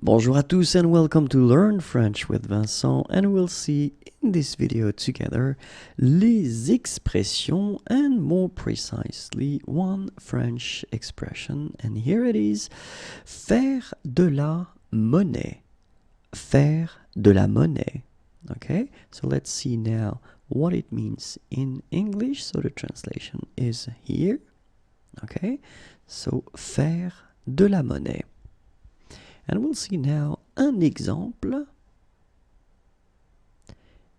Bonjour à tous and welcome to Learn French with Vincent, and we'll see in this video together les expressions and more precisely one French expression, and here it is: faire de la monnaie. Faire de la monnaie. Okay, so let's see now what it means in English. So the translation is here. Okay, so faire de la monnaie. And we'll see now un exemple.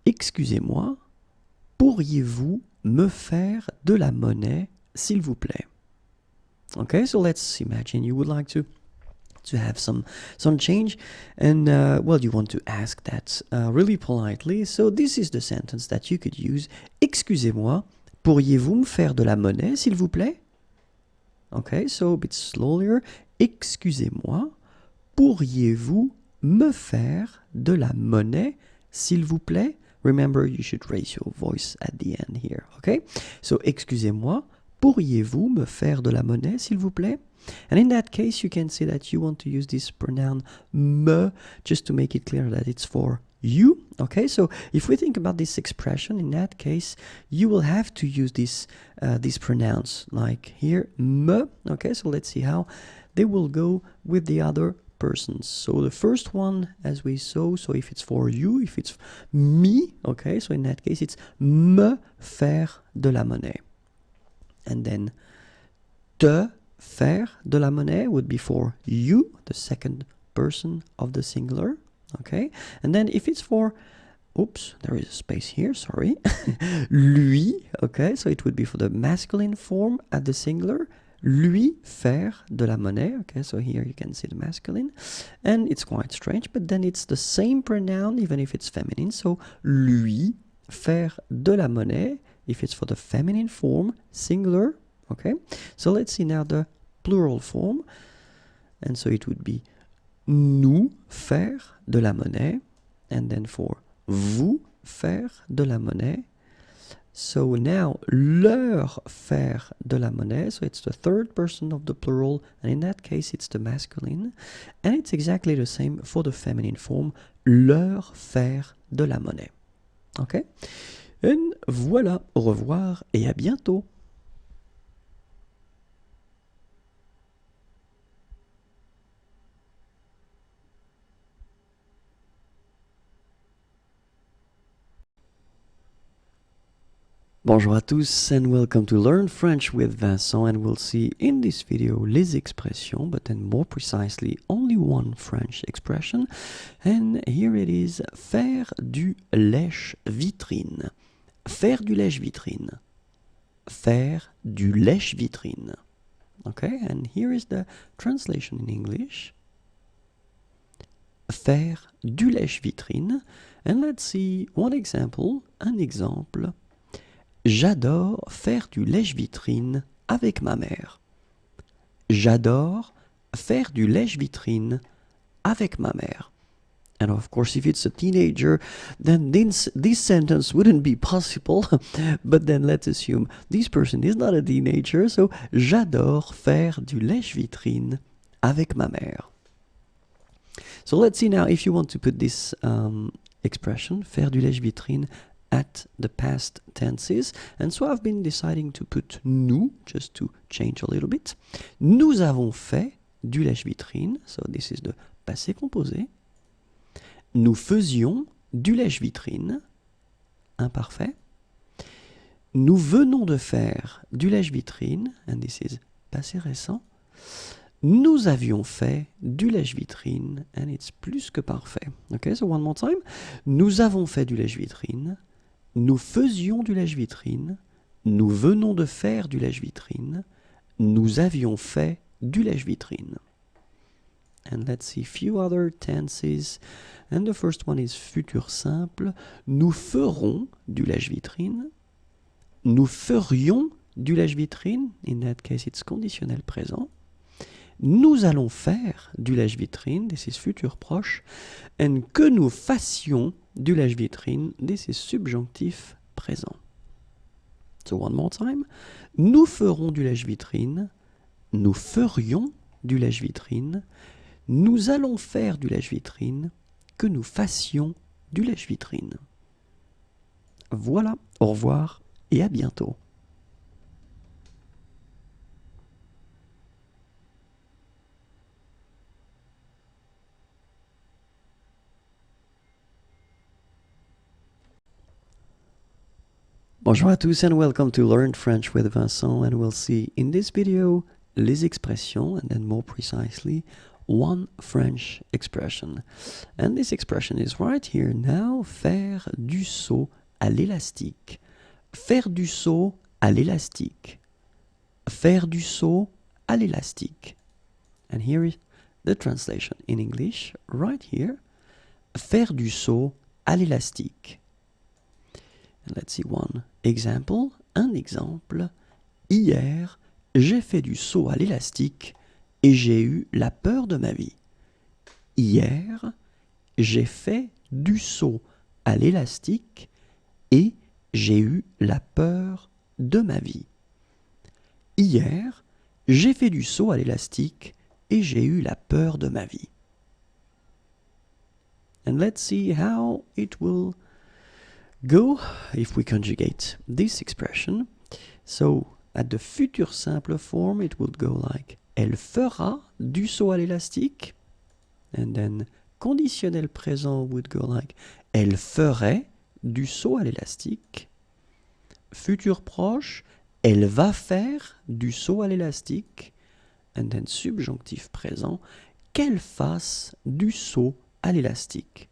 Excusez-moi, pourriez-vous me faire de la monnaie, s'il vous plaît? Okay, so let's imagine you would like to have some change, and well, you want to ask that really politely. So this is the sentence that you could use. Excusez-moi, pourriez-vous me faire de la monnaie, s'il vous plaît? Okay, so a bit slower. Excusez-moi, pourriez-vous me faire de la monnaie, s'il vous plaît? Remember, you should raise your voice at the end here, okay? So, excusez-moi, pourriez-vous me faire de la monnaie, s'il vous plaît? And in that case, you can say that you want to use this pronoun me, just to make it clear that it's for you, okay? So, if we think about this expression, in that case, you will have to use this pronouns, like here, me, okay? So, let's see how they will go with the other persons. So the first one, as we saw, so if it's for you, if it's me, okay, so in that case it's me faire de la monnaie. And then te faire de la monnaie would be for you, the second person of the singular, okay? And then if it's for, oops, there is a space here, sorry, lui, okay, so it would be for the masculine form at the singular. Lui faire de la monnaie, okay, so here you can see the masculine, and it's quite strange, but then it's the same pronoun even if it's feminine, so lui faire de la monnaie if it's for the feminine form, singular, okay. So let's see now the plural form, and so it would be nous faire de la monnaie, and then for vous faire de la monnaie. So now, leur faire de la monnaie, so it's the third person of the plural, and in that case it's the masculine, and it's exactly the same for the feminine form, leur faire de la monnaie. Okay? And voilà, au revoir et à bientôt. Bonjour à tous and welcome to Learn French with Vincent, and we'll see in this video les expressions, but then more precisely only one French expression, and here it is: faire du lèche-vitrine. Faire du lèche-vitrine. Faire du lèche-vitrine. Okay, and here is the translation in English. Faire du lèche-vitrine, and let's see one example, un exemple. J'adore faire du lèche-vitrine avec ma mère. J'adore faire du lèche-vitrine avec ma mère. And of course, if it's a teenager, then this sentence wouldn't be possible. But then let's assume this person is not a teenager, so j'adore faire du lèche-vitrine avec ma mère. So let's see now if you want to put this expression, faire du lèche-vitrine, at the past tenses, and so I've been deciding to put nous, just to change a little bit. Nous avons fait du lèche-vitrine, so this is the passé composé. Nous faisions du lèche-vitrine, imparfait. Nous venons de faire du lèche-vitrine, and this is passé récent. Nous avions fait du lèche-vitrine, and it's plus que parfait. Okay, so one more time. Nous avons fait du lèche-vitrine. Nous faisions du lèche-vitrine, nous venons de faire du lèche-vitrine, nous avions fait du lèche-vitrine. And let's see a few other tenses. And the first one is futur simple. Nous ferons du lèche-vitrine. Nous ferions du lèche-vitrine. In that case, it's conditionnel présent. Nous allons faire du lèche-vitrine. This is futur proche. And que nous fassions du lèche-vitrine, this is subjonctif présent. So one more time. Nous ferons du lèche-vitrine. Nous ferions du lèche-vitrine. nous allons faire du lèche-vitrine, que nous fassions du lèche-vitrine. Voilà, au revoir et à bientôt. Bonjour à tous and welcome to Learn French with Vincent, and we'll see in this video les expressions, and then more precisely one French expression. And this expression is right here now, faire du saut à l'élastique. Faire du saut à l'élastique. Faire du saut à l'élastique. And here is the translation in English, right here. Faire du saut à l'élastique. And let's see one example. Un exemple. Hier, j'ai fait du saut à l'élastique et j'ai eu la peur de ma vie. Hier, j'ai fait du saut à l'élastique et j'ai eu la peur de ma vie. Hier, j'ai fait du saut à l'élastique et j'ai eu la peur de ma vie. And let's see how it will go if we conjugate this expression. So, at the future simple form, it would go like elle fera du saut à l'élastique. And then conditionnel présent would go like elle ferait du saut à l'élastique. Futur proche, elle va faire du saut à l'élastique. And then subjonctif présent, qu'elle fasse du saut à l'élastique.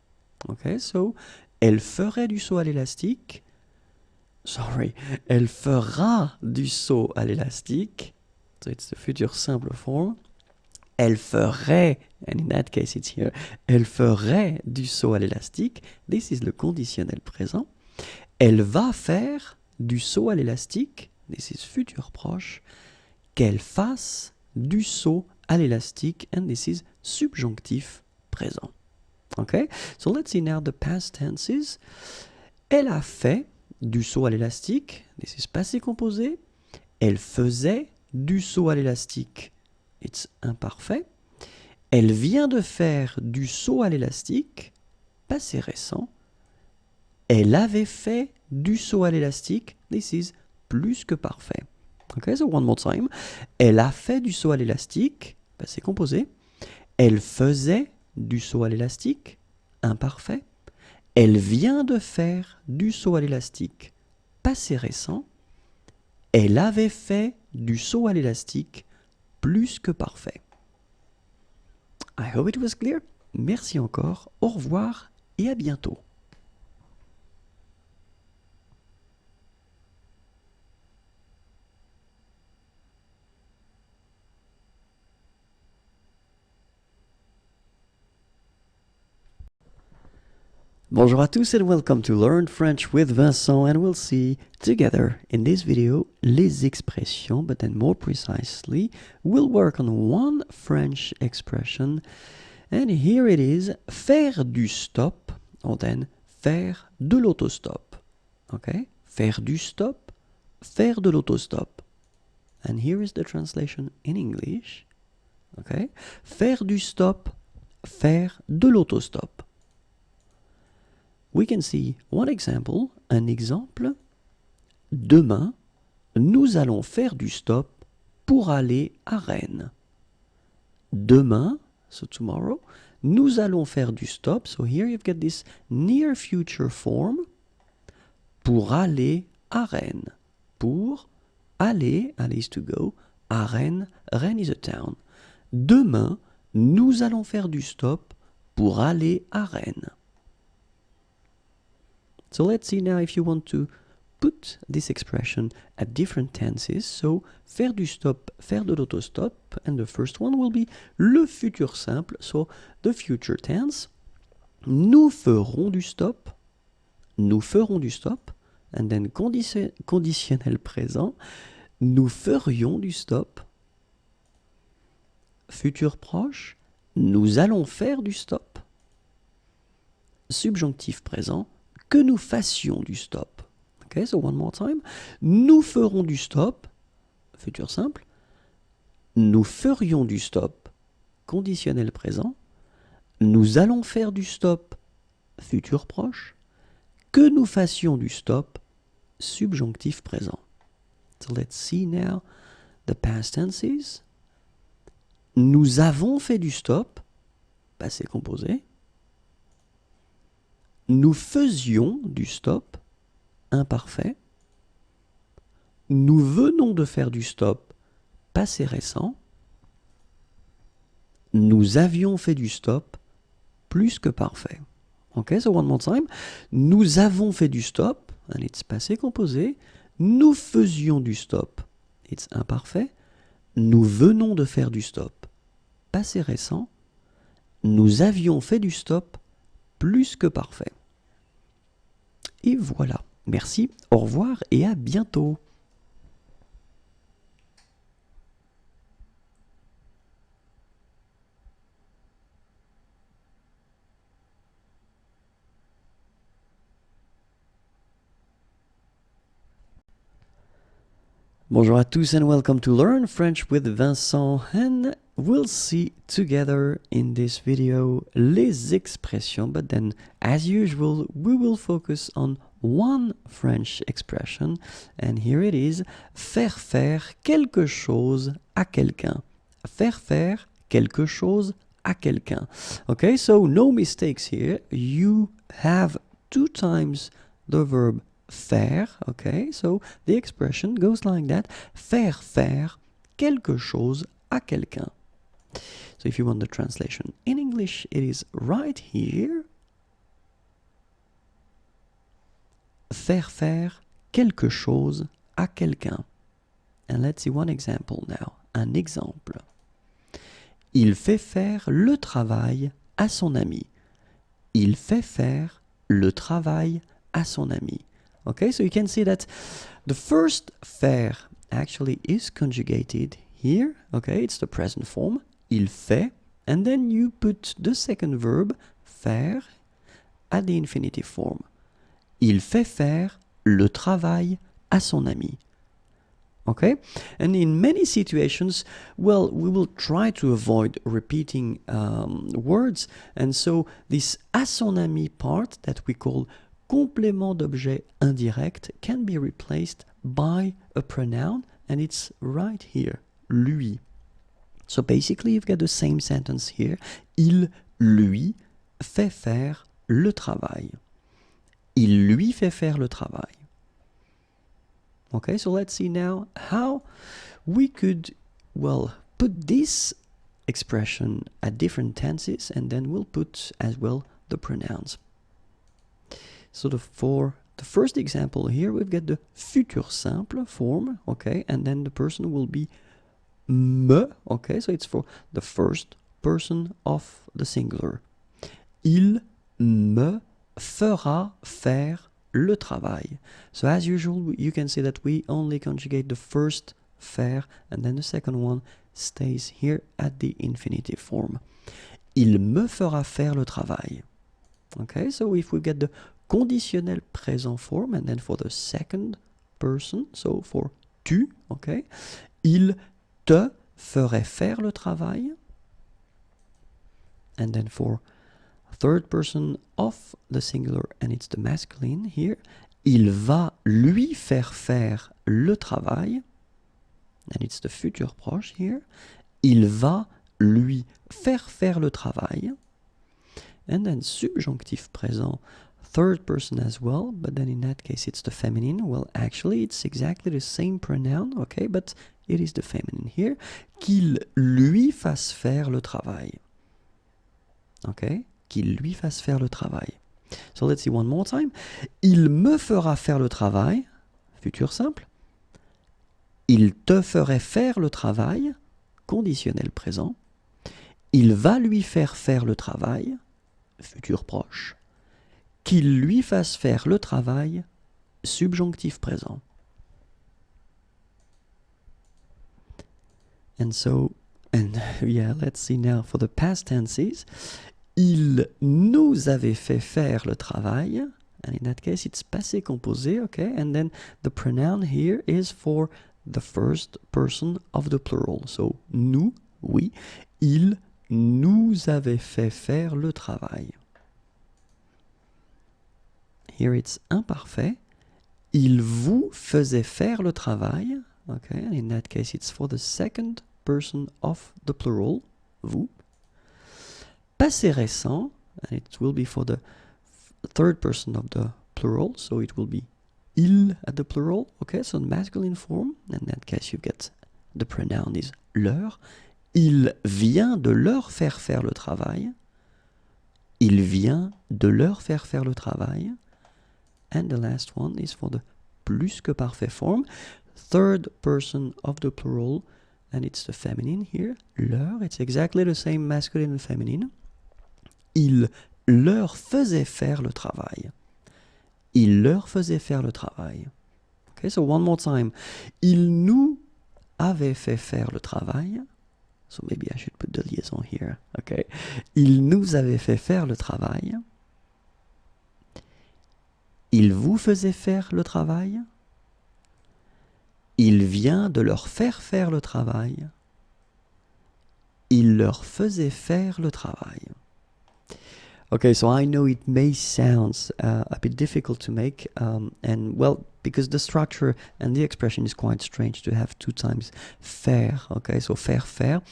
Okay, so elle ferait du saut à l'élastique. Sorry, elle fera du saut à l'élastique. So it's the future simple form. Elle ferait, and in that case it's here, elle ferait du saut à l'élastique. This is le conditionnel présent. Elle va faire du saut à l'élastique. This is futur proche. Qu'elle fasse du saut à l'élastique. And this is subjonctif présent. Okay, so let's see now the past tenses. Elle a fait du saut à l'élastique. This is passé composé. Elle faisait du saut à l'élastique. It's imparfait. Elle vient de faire du saut à l'élastique. Passé récent. Elle avait fait du saut à l'élastique. This is plus que parfait. Okay, so one more time. Elle a fait du saut à l'élastique. Passé composé. Elle faisait du saut à l'élastique, imparfait. Elle vient de faire du saut à l'élastique, passé récent. Elle avait fait du saut à l'élastique, plus que parfait. I hope it was clear. Merci encore, au revoir et à bientôt. Bonjour à tous and welcome to Learn French with Vincent, and we'll see together in this video les expressions, but then more precisely we'll work on one French expression, and here it is, faire du stop, or then faire de l'autostop. Okay, faire du stop, faire de l'autostop. And here is the translation in English. Okay, faire du stop, faire de l'autostop. We can see one example, un exemple. Demain, nous allons faire du stop pour aller à Rennes. Demain, so tomorrow, nous allons faire du stop. So here you've got this near future form. Pour aller à Rennes. Pour aller, aller is to go, à Rennes, Rennes is a town. Demain, nous allons faire du stop pour aller à Rennes. So let's see now if you want to put this expression at different tenses. So, faire du stop, faire de l'autostop. And the first one will be le futur simple. So, the future tense. Nous ferons du stop. Nous ferons du stop. And then conditionnel présent. Nous ferions du stop. Futur proche. Nous allons faire du stop. Subjonctif présent. Que nous fassions du stop. Okay, so one more time. Nous ferons du stop, futur simple. Nous ferions du stop, conditionnel présent. Nous allons faire du stop, futur proche. Que nous fassions du stop, subjonctif présent. So let's see now the past tenses. Nous avons fait du stop, passé composé. Nous faisions du stop, imparfait. Nous venons de faire du stop, passé récent. Nous avions fait du stop, plus que parfait. Ok, so one more time. Nous avons fait du stop, and it's passé composé. Nous faisions du stop, it's imparfait. Nous venons de faire du stop, passé récent. Nous avions fait du stop, plus que parfait. Et voilà. Merci, au revoir et à bientôt. Bonjour à tous and welcome to Learn French with Vincent, and we'll see together in this video les expressions, but then as usual we will focus on one French expression, and here it is: faire faire quelque chose à quelqu'un. Faire faire quelque chose à quelqu'un. Okay, so no mistakes here. You have 2 times the verb faire, okay, so the expression goes like that: faire faire quelque chose à quelqu'un. So if you want the translation in English, it is right here. Faire faire quelque chose à quelqu'un. And let's see one example now. Un exemple. Il fait faire le travail à son ami. Il fait faire le travail à son ami. Okay, so you can see that the first faire actually is conjugated here. Okay, it's the present form. Il fait, and then you put the second verb, faire, at the infinitive form. Il fait faire le travail à son ami. Okay, and in many situations, well, we will try to avoid repeating words, and so this à son ami part that we call complément d'objet indirect can be replaced by a pronoun, and it's right here, lui. So basically you've got the same sentence here. Il lui fait faire le travail. Il lui fait faire le travail. Okay, so let's see now how we could, well, put this expression at different tenses, and then we'll put as well the pronouns. So for the first example here, we've got the futur simple form, okay, and then the person will be me, okay, so it's for the first person of the singular. Il me fera faire le travail. So as usual, you can see that we only conjugate the first faire, and then the second one stays here at the infinitive form. Il me fera faire le travail. Okay, so if we get the conditionnel présent form, and then for the second person, so for tu, okay, il te ferait faire le travail. And then for third person of the singular, and it's the masculine here, il va lui faire le travail. And it's the futur proche here. Il va lui faire le travail. And then subjonctif présent, third person as well, but then in that case it's the feminine. Well, actually it's exactly the same pronoun, okay, but it is the feminine here. Qu'il lui fasse faire le travail. Okay, qu'il lui fasse faire le travail. So let's see one more time. Il me fera faire le travail, futur simple. Il te ferait faire le travail, conditionnel présent. Il va lui faire le travail, futur proche. Qu'il lui fasse faire le travail, subjonctif présent. And so, and yeah, let's see now for the past tenses. Il nous avait fait faire le travail, and in that case it's passé composé, okay, and then the pronoun here is for the first person of the plural. So nous, oui, il nous avait fait faire le travail. Here it's imparfait. Il vous faisait faire le travail. Okay, and in that case it's for the second person of the plural, vous. Passé récent, and it will be for the third person of the plural, so it will be il at the plural, okay, so the masculine form, in that case you get the pronoun is leur. Il vient de leur faire faire le travail. Il vient de leur faire faire le travail. And the last one is for the plus que parfait form, third person of the plural, and it's the feminine here, leur, it's exactly the same masculine and feminine. Il leur faisait faire le travail. Il leur faisait faire le travail. Okay, so one more time. Il nous avait fait faire le travail. So maybe I should put the liaison here. Okay. Il nous avait fait faire le travail. Il vous faisait faire le travail. Il vient de leur faire faire le travail. Il leur faisait faire le travail. Okay, so I know it may sound a bit difficult to make, and well, because the structure and the expression is quite strange to have two times faire, okay, so faire.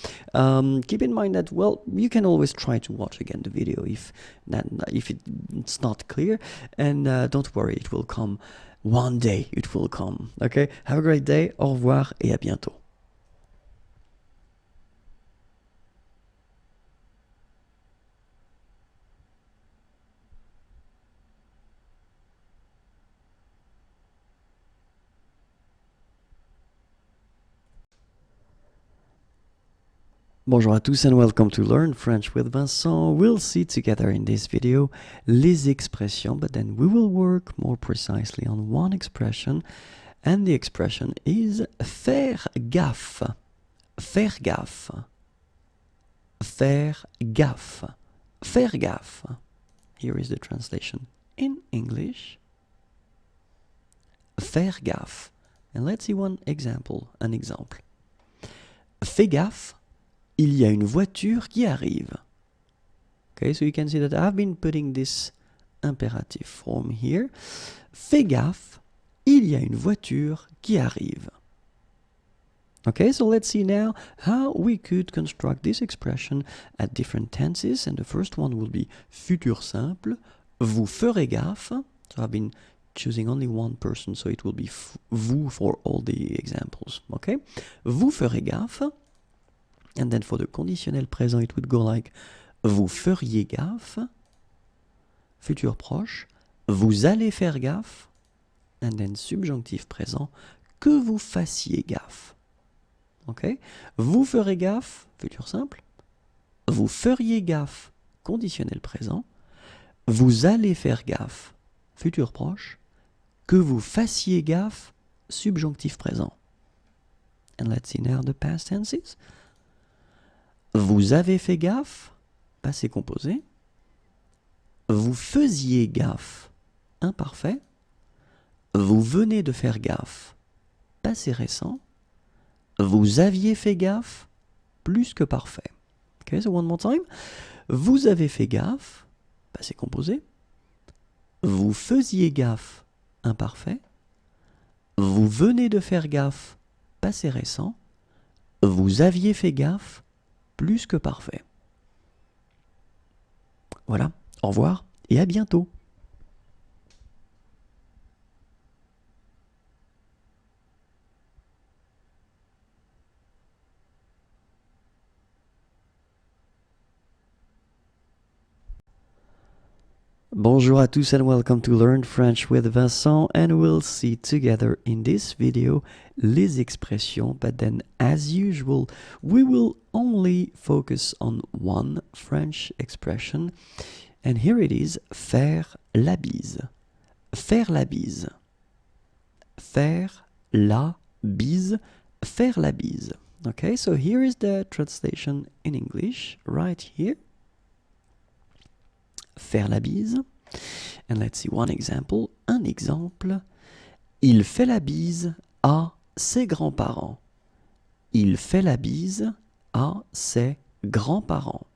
Keep in mind that, well, you can always try to watch again the video if it's not clear, and don't worry, it will come. One day it will come, okay? Have a great day, au revoir et à bientôt. Bonjour à tous and welcome to Learn French with Vincent. We'll see together in this video les expressions, but then we will work more precisely on one expression, and the expression is faire gaffe. Faire gaffe. Faire gaffe. Faire gaffe. Here is the translation in English. Faire gaffe. And let's see an example. Fais gaffe. Il y a une voiture qui arrive. Okay, so you can see that I've been putting this imperative form here. Fais gaffe, il y a une voiture qui arrive. Okay, so let's see now how we could construct this expression at different tenses. And the first one will be futur simple. Vous ferez gaffe. So I've been choosing only one person, so it will be vous for all the examples. Okay, vous ferez gaffe. And then for the conditionnel présent, it would go like vous feriez gaffe, futur proche, vous allez faire gaffe, and then subjonctif présent, que vous fassiez gaffe. Okay? Vous ferez gaffe, futur simple, vous feriez gaffe, conditionnel présent, vous allez faire gaffe, futur proche, que vous fassiez gaffe, subjonctif présent. And let's see now the past tenses. Vous avez fait gaffe, passé composé. Vous faisiez gaffe, imparfait. Vous venez de faire gaffe, passé récent. Vous aviez fait gaffe, plus que parfait. Okay, so one more time. Vous avez fait gaffe, passé composé. Vous faisiez gaffe, imparfait. Vous venez de faire gaffe, passé récent. Vous aviez fait gaffe, plus que parfait. Voilà, au revoir et à bientôt. Bonjour à tous and welcome to Learn French with Vincent, and we'll see together in this video les expressions, but then as usual we will only focus on one French expression, and here it is, faire la bise. Faire la bise. Faire la bise. Faire la bise. Okay, so here is the translation in English right here. Faire la bise. And let's see one example. Un exemple. Il fait la bise à ses grands-parents. Il fait la bise à ses grands-parents.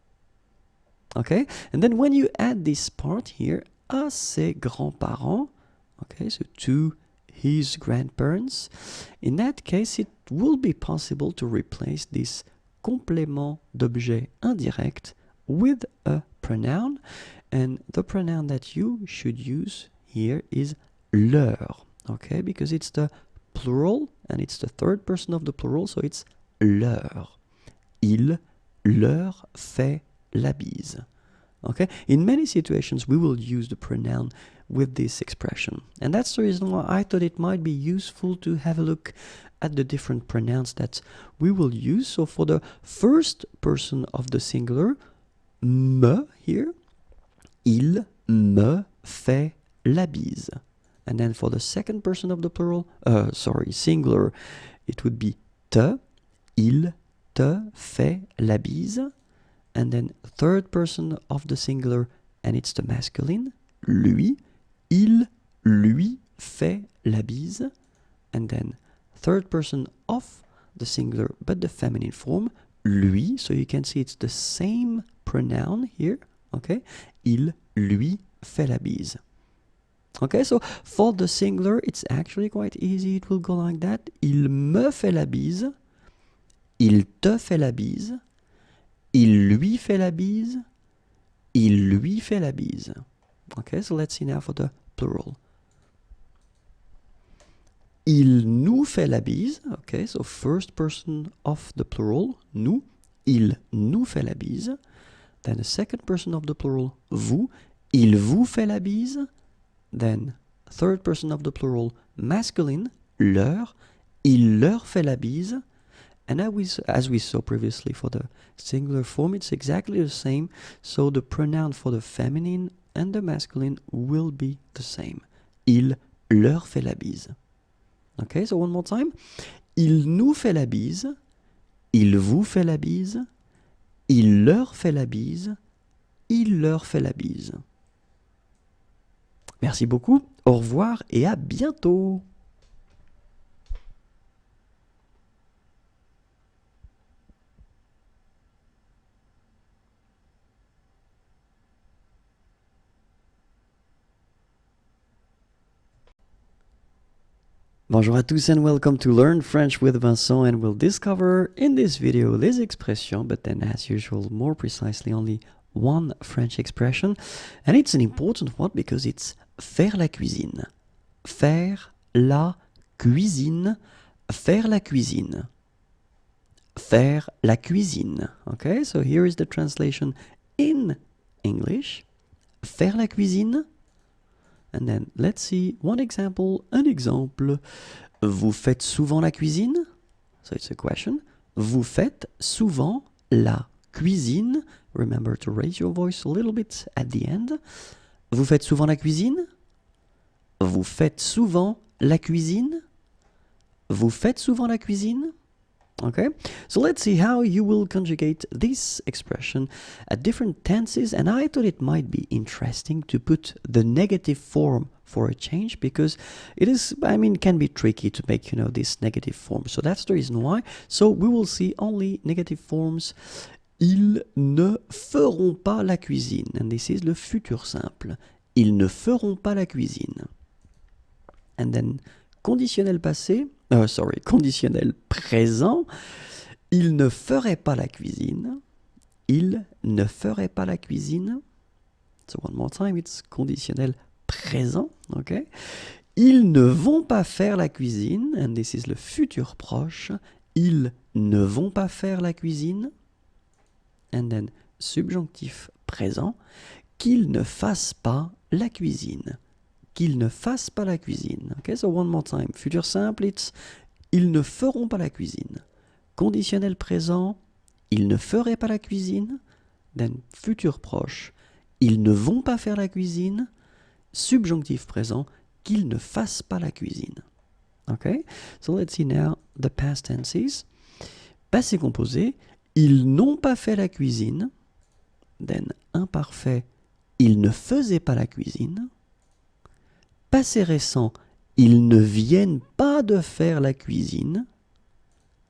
Okay, and then when you add this part here, à ses grands-parents, okay, so to his grandparents, in that case it will be possible to replace this complément d'objet indirect with a pronoun, and the pronoun that you should use here is leur, okay, because it's the plural and it's the third person of the plural, so it's leur. Il leur fait la bise. Okay? In many situations, we will use the pronoun with this expression. And that's the reason why I thought it might be useful to have a look at the different pronouns that we will use. So for the first person of the singular, me here, il me fait la bise. And then for the second person of the plural, singular, it would be te, il te fait la bise. And then third person of the singular, and it's the masculine, lui, il lui fait la bise. And then third person of the singular, but the feminine form, lui. So you can see it's the same pronoun here, okay? Il lui fait la bise. Okay, so for the singular, it's actually quite easy. It will go like that. Il me fait la bise. Il te fait la bise. Il lui fait la bise. Il lui fait la bise. Okay, so let's see now for the plural. Il nous fait la bise. Okay, so first person of the plural, nous. Il nous fait la bise. Then the second person of the plural, vous. Il vous fait la bise. Then third person of the plural, masculine, leur. Il leur fait la bise. And as we saw previously for the singular form, it's exactly the same. So the pronoun for the feminine and the masculine will be the same. Il leur fait la bise. Okay, so one more time. Il nous fait la bise. Il vous fait la bise. Il leur fait la bise. Il leur fait la bise. Merci beaucoup. Au revoir et à bientôt. Bonjour à tous and welcome to Learn French with Vincent, and we'll discover in this video les expressions, but then as usual more precisely only one French expression, and it's an important one because it's faire la cuisine. Faire la cuisine. Faire la cuisine. Faire la cuisine. Okay, so here is the translation in English. Faire la cuisine. And then let's see one example. Un exemple. Vous faites souvent la cuisine? So it's a question. Vous faites souvent la cuisine? Remember to raise your voice a little bit at the end. Vous faites souvent la cuisine? Vous faites souvent la cuisine? Vous faites souvent la cuisine? Okay, so let's see how you will conjugate this expression at different tenses, and I thought it might be interesting to put the negative form for a change because it is, can be tricky to make, this negative form. So that's the reason why. So we will see only negative forms. Ils ne feront pas la cuisine, and this is le futur simple. Ils ne feront pas la cuisine. And then conditionnel passé, conditionnel présent, il ne ferait pas la cuisine. Il ne ferait pas la cuisine. So one more time, it's conditionnel présent, okay? Ils ne vont pas faire la cuisine, and this is le futur proche. Ils ne vont pas faire la cuisine. And then subjonctif présent, qu'ils ne fassent pas la cuisine. Qu'ils ne fassent pas la cuisine. Okay, so one more time. Futur simple, it's ils ne feront pas la cuisine. Conditionnel présent, ils ne feraient pas la cuisine. Then futur proche, ils ne vont pas faire la cuisine. Subjonctif présent, qu'ils ne fassent pas la cuisine. Okay, so let's see now the past tenses. Passé composé, ils n'ont pas fait la cuisine. Then imparfait, ils ne faisaient pas la cuisine. Passé récent, ils ne viennent pas de faire la cuisine.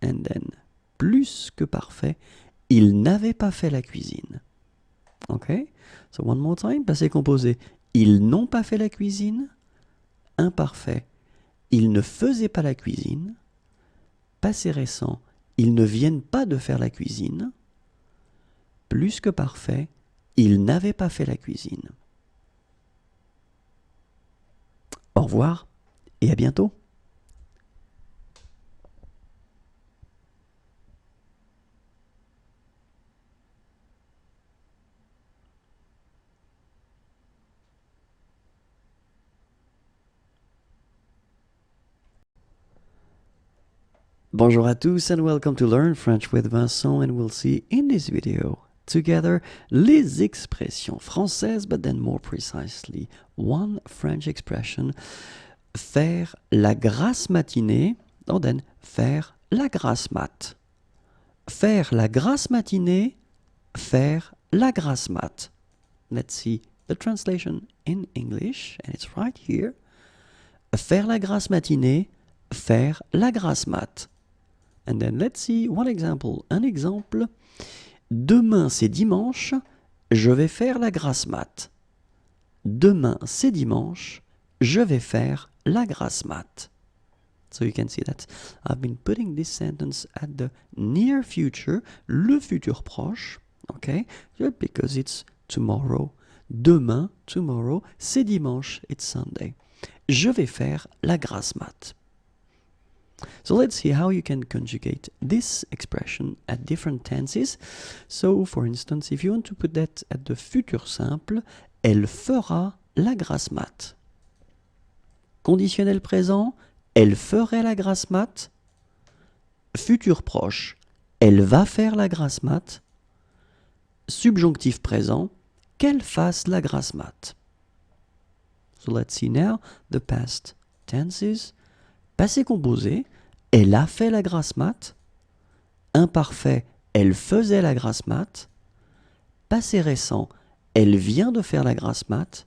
And then, plus que parfait, ils n'avaient pas fait la cuisine. Ok? So one more time, passé composé. Ils n'ont pas fait la cuisine. Imparfait. Ils ne faisaient pas la cuisine. Passé récent. Ils ne viennent pas de faire la cuisine. Plus que parfait. Ils n'avaient pas fait la cuisine. Au revoir et à bientôt. Bonjour à tous and welcome to Learn French with Vincent, and we'll see in this video together les expressions françaises, but then more precisely one French expression, faire la grasse matinée, or then faire la grasse mat. Faire la grasse matinée, faire la grasse mat. Let's see the translation in English, and it's right here. Faire la grasse matinée, faire la grasse mat. And then let's see one example. Un exemple. Demain c'est dimanche, je vais faire la grasse mat. Demain c'est dimanche, je vais faire la grasse mat. So you can see that I've been putting this sentence at the near future, le futur proche, okay? Because it's tomorrow. Demain, tomorrow, c'est dimanche, it's Sunday. Je vais faire la grasse mat. So let's see how you can conjugate this expression at different tenses. So, for instance, if you want to put that at the futur simple, elle fera la grasse mat. Conditionnel présent, elle ferait la grasse mat. Futur proche, elle va faire la grasse mat. Subjonctif présent, qu'elle fasse la grasse mat. So let's see now the past tenses. Passé composé, elle a fait la grasse mat. Imparfait, elle faisait la grasse mat. Passé récent, elle vient de faire la grasse mat.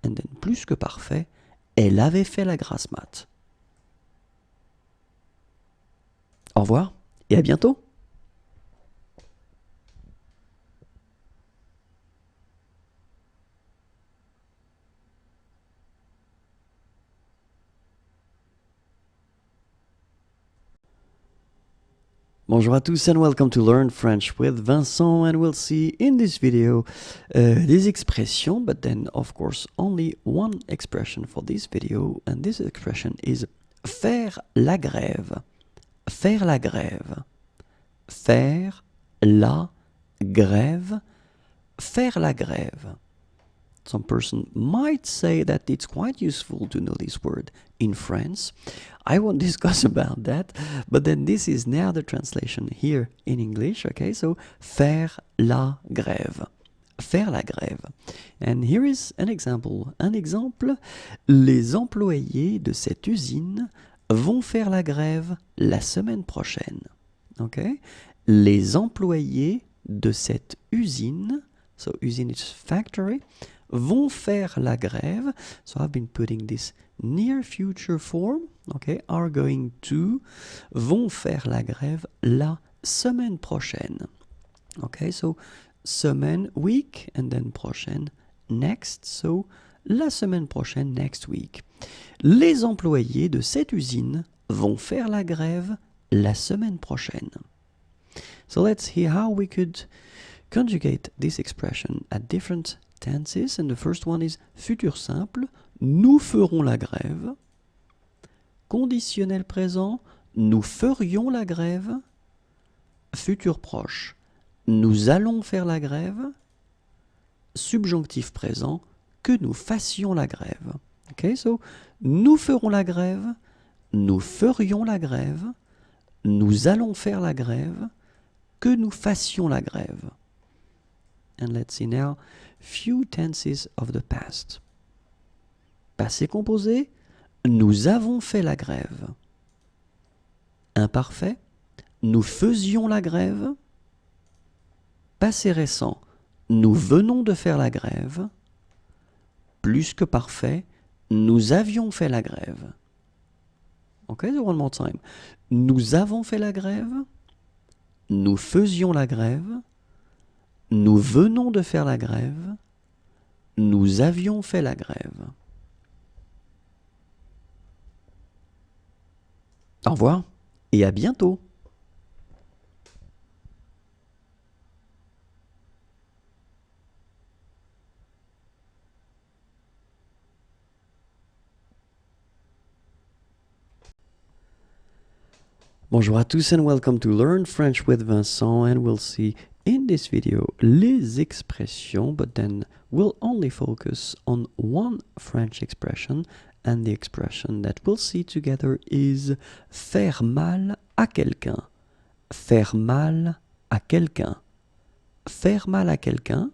And then plus que parfait, elle avait fait la grasse mat. Au revoir et à bientôt. Bonjour à tous and welcome to Learn French with Vincent, and we'll see in this video des expressions, but then of course only one expression for this video, and this expression is faire la grève. Faire la grève. Faire la grève. Faire la grève. Some person might say that it's quite useful to know this word in France. I won't discuss about that, but then this is now the translation here in English, okay? So, faire la grève. Faire la grève. And here is an example. Un exemple, les employés de cette usine vont faire la grève la semaine prochaine. Okay? Les employés de cette usine, so usine is factory, vont faire la grève. So I've been putting this near future form, okay, are going to, vont faire la grève la semaine prochaine. Okay, so semaine, week, and then prochaine, next, so la semaine prochaine, next week. Les employés de cette usine vont faire la grève la semaine prochaine. So let's hear how we could conjugate this expression at different tenses, and the first one is futur simple, nous ferons la grève. Conditionnel présent, nous ferions la grève. Futur proche, nous allons faire la grève. Subjonctif présent, que nous fassions la grève. Okay, so nous ferons la grève, nous ferions la grève, nous allons faire la grève, que nous fassions la grève. And let's see now few tenses of the past. Passé composé, nous avons fait la grève. Imparfait, nous faisions la grève. Passé récent, nous venons de faire la grève. Plus que parfait, nous avions fait la grève. Okay, so one more time. Nous avons fait la grève. nous faisions la grève, nous venons de faire la grève, nous avions fait la grève. Au revoir et à bientôt. Bonjour à tous and welcome to Learn French with Vincent, and we'll see in this video les expressions, but then we'll only focus on one French expression, and the expression that we'll see together is faire mal à quelqu'un. Faire mal à quelqu'un. Faire mal à quelqu'un.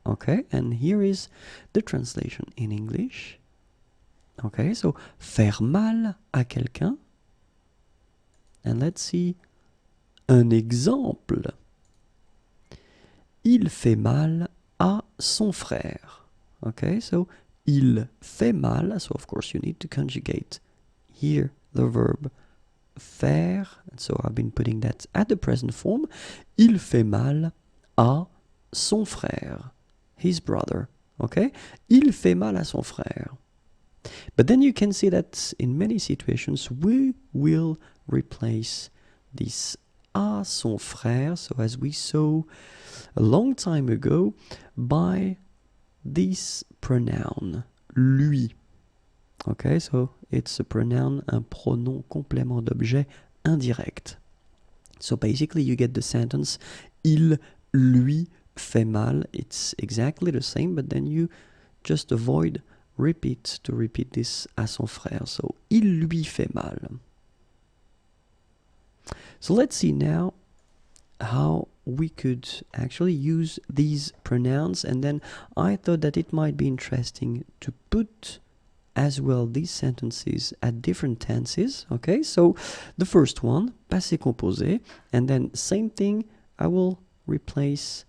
Okay, and here is the translation in English. Okay, so faire mal à quelqu'un. And let's see un exemple. Il fait mal à son frère. Okay, so il fait mal. So of course you need to conjugate here the verb faire. And so I've been putting that at the present form. Il fait mal à son frère. His brother. Okay, il fait mal à son frère. But then you can see that in many situations we will replace this à son frère, so as we saw a long time ago, by this pronoun, lui. Okay, so it's a pronoun, un pronom complément d'objet indirect. So basically you get the sentence, il lui fait mal. It's exactly the same, but then you just avoid repeat this à son frère. So, il lui fait mal. So let's see now how we could actually use these pronouns, and then I thought that it might be interesting to put as well these sentences at different tenses. Okay, so the first one, passé composé, and then same thing, I will replace,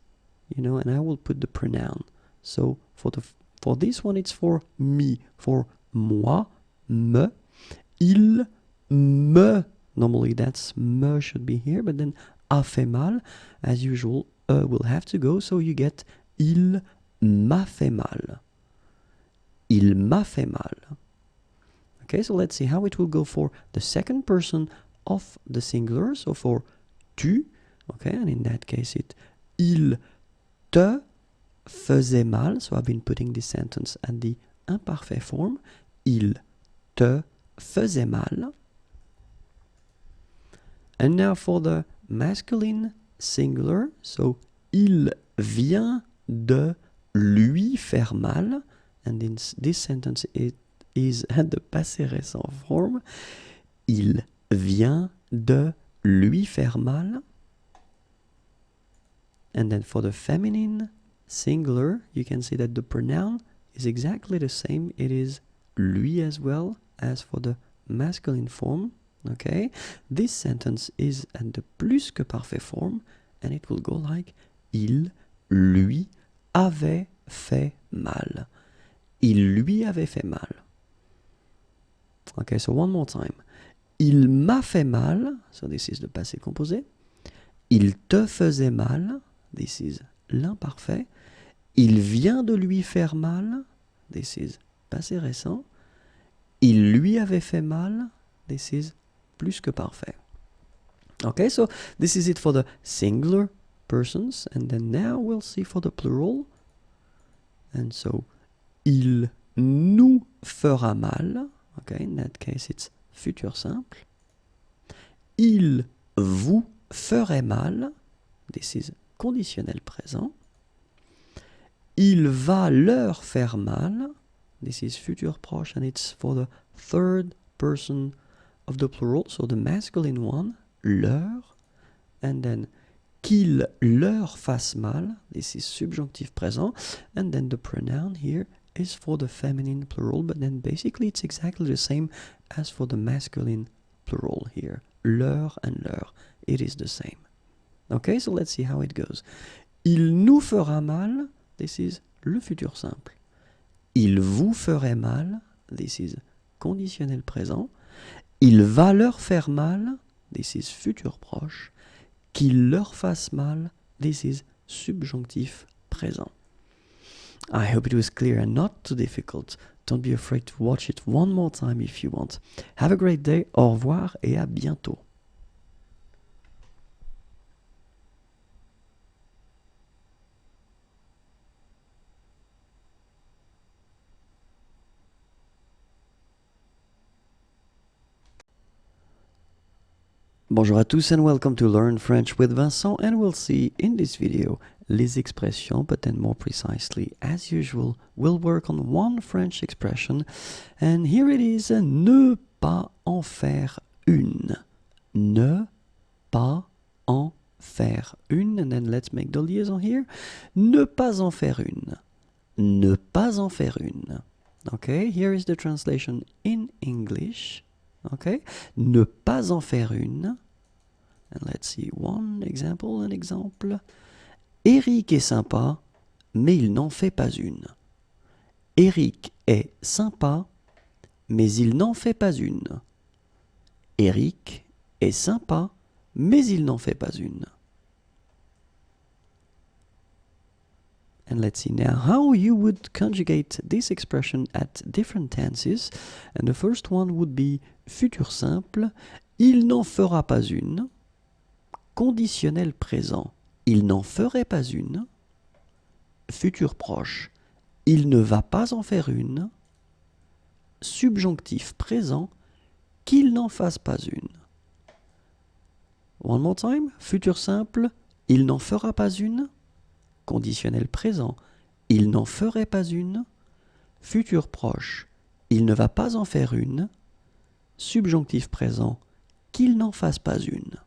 and I will put the pronoun. So for this one, it's for me, for moi, me, il, me. Normally that's me should be here, but then a fait mal, as usual, will have to go, so you get il m'a fait mal. Il m'a fait mal. Okay, so let's see how it will go for the second person of the singular, so for tu, okay, and in that case il te faisait mal, so I've been putting this sentence at the imparfait form, il te faisait mal. And now for the masculine singular, so il vient de lui faire mal, and this sentence is at the passé récent form, il vient de lui faire mal. And then for the feminine singular, you can see that the pronoun is exactly the same. It is lui as well as for the masculine form. Okay, this sentence is at the plus que parfait form, and it will go like il lui avait fait mal. Il lui avait fait mal. Okay, so one more time. Il m'a fait mal, so this is the passé composé. Il te faisait mal, this is l'imparfait. Il vient de lui faire mal, this is passé récent. Il lui avait fait mal, this is plus que parfait. Okay, so this is it for the singular persons, and then now we'll see for the plural. And so, il nous fera mal. Okay, in that case it's futur simple. Il vous ferait mal. This is conditionnel présent. Il va leur faire mal. This is futur proche, and it's for the third person of the plural, so the masculine one, leur, and then qu'il leur fasse mal, this is subjonctif présent, and then the pronoun here is for the feminine plural, but then basically it's exactly the same as for the masculine plural here, leur and leur, it is the same. Okay, so let's see how it goes. Il nous fera mal, this is le futur simple. Il vous ferait mal, this is conditionnel présent. Il va leur faire mal, this is futur proche. qu'il leur fasse mal. This is subjonctif présent. I hope it was clear and not too difficult. Don't be afraid to watch it one more time if you want. Have a great day. Au revoir et à bientôt. Bonjour à tous and welcome to Learn French with Vincent, and we'll see in this video les expressions, but then more precisely, as usual, we'll work on one French expression, and here it is, ne pas en faire une. Ne pas en faire une, and then let's make the liaison here. Ne pas en faire une. Ne pas en faire une. Okay, here is the translation in English. Okay, ne pas en faire une. And let's see one example, un exemple. Eric est sympa, mais il n'en fait pas une. Eric est sympa, mais il n'en fait pas une. Eric est sympa, mais il n'en fait pas une. And let's see now how you would conjugate this expression at different tenses. And the first one would be futur simple, il n'en fera pas une. Conditionnel présent, il n'en ferait pas une. Futur proche, il ne va pas en faire une. Subjonctif présent, qu'il n'en fasse pas une. One more time, futur simple, il n'en fera pas une. Conditionnel présent, il n'en ferait pas une. Futur proche, il ne va pas en faire une. Subjonctif présent, qu'il n'en fasse pas une.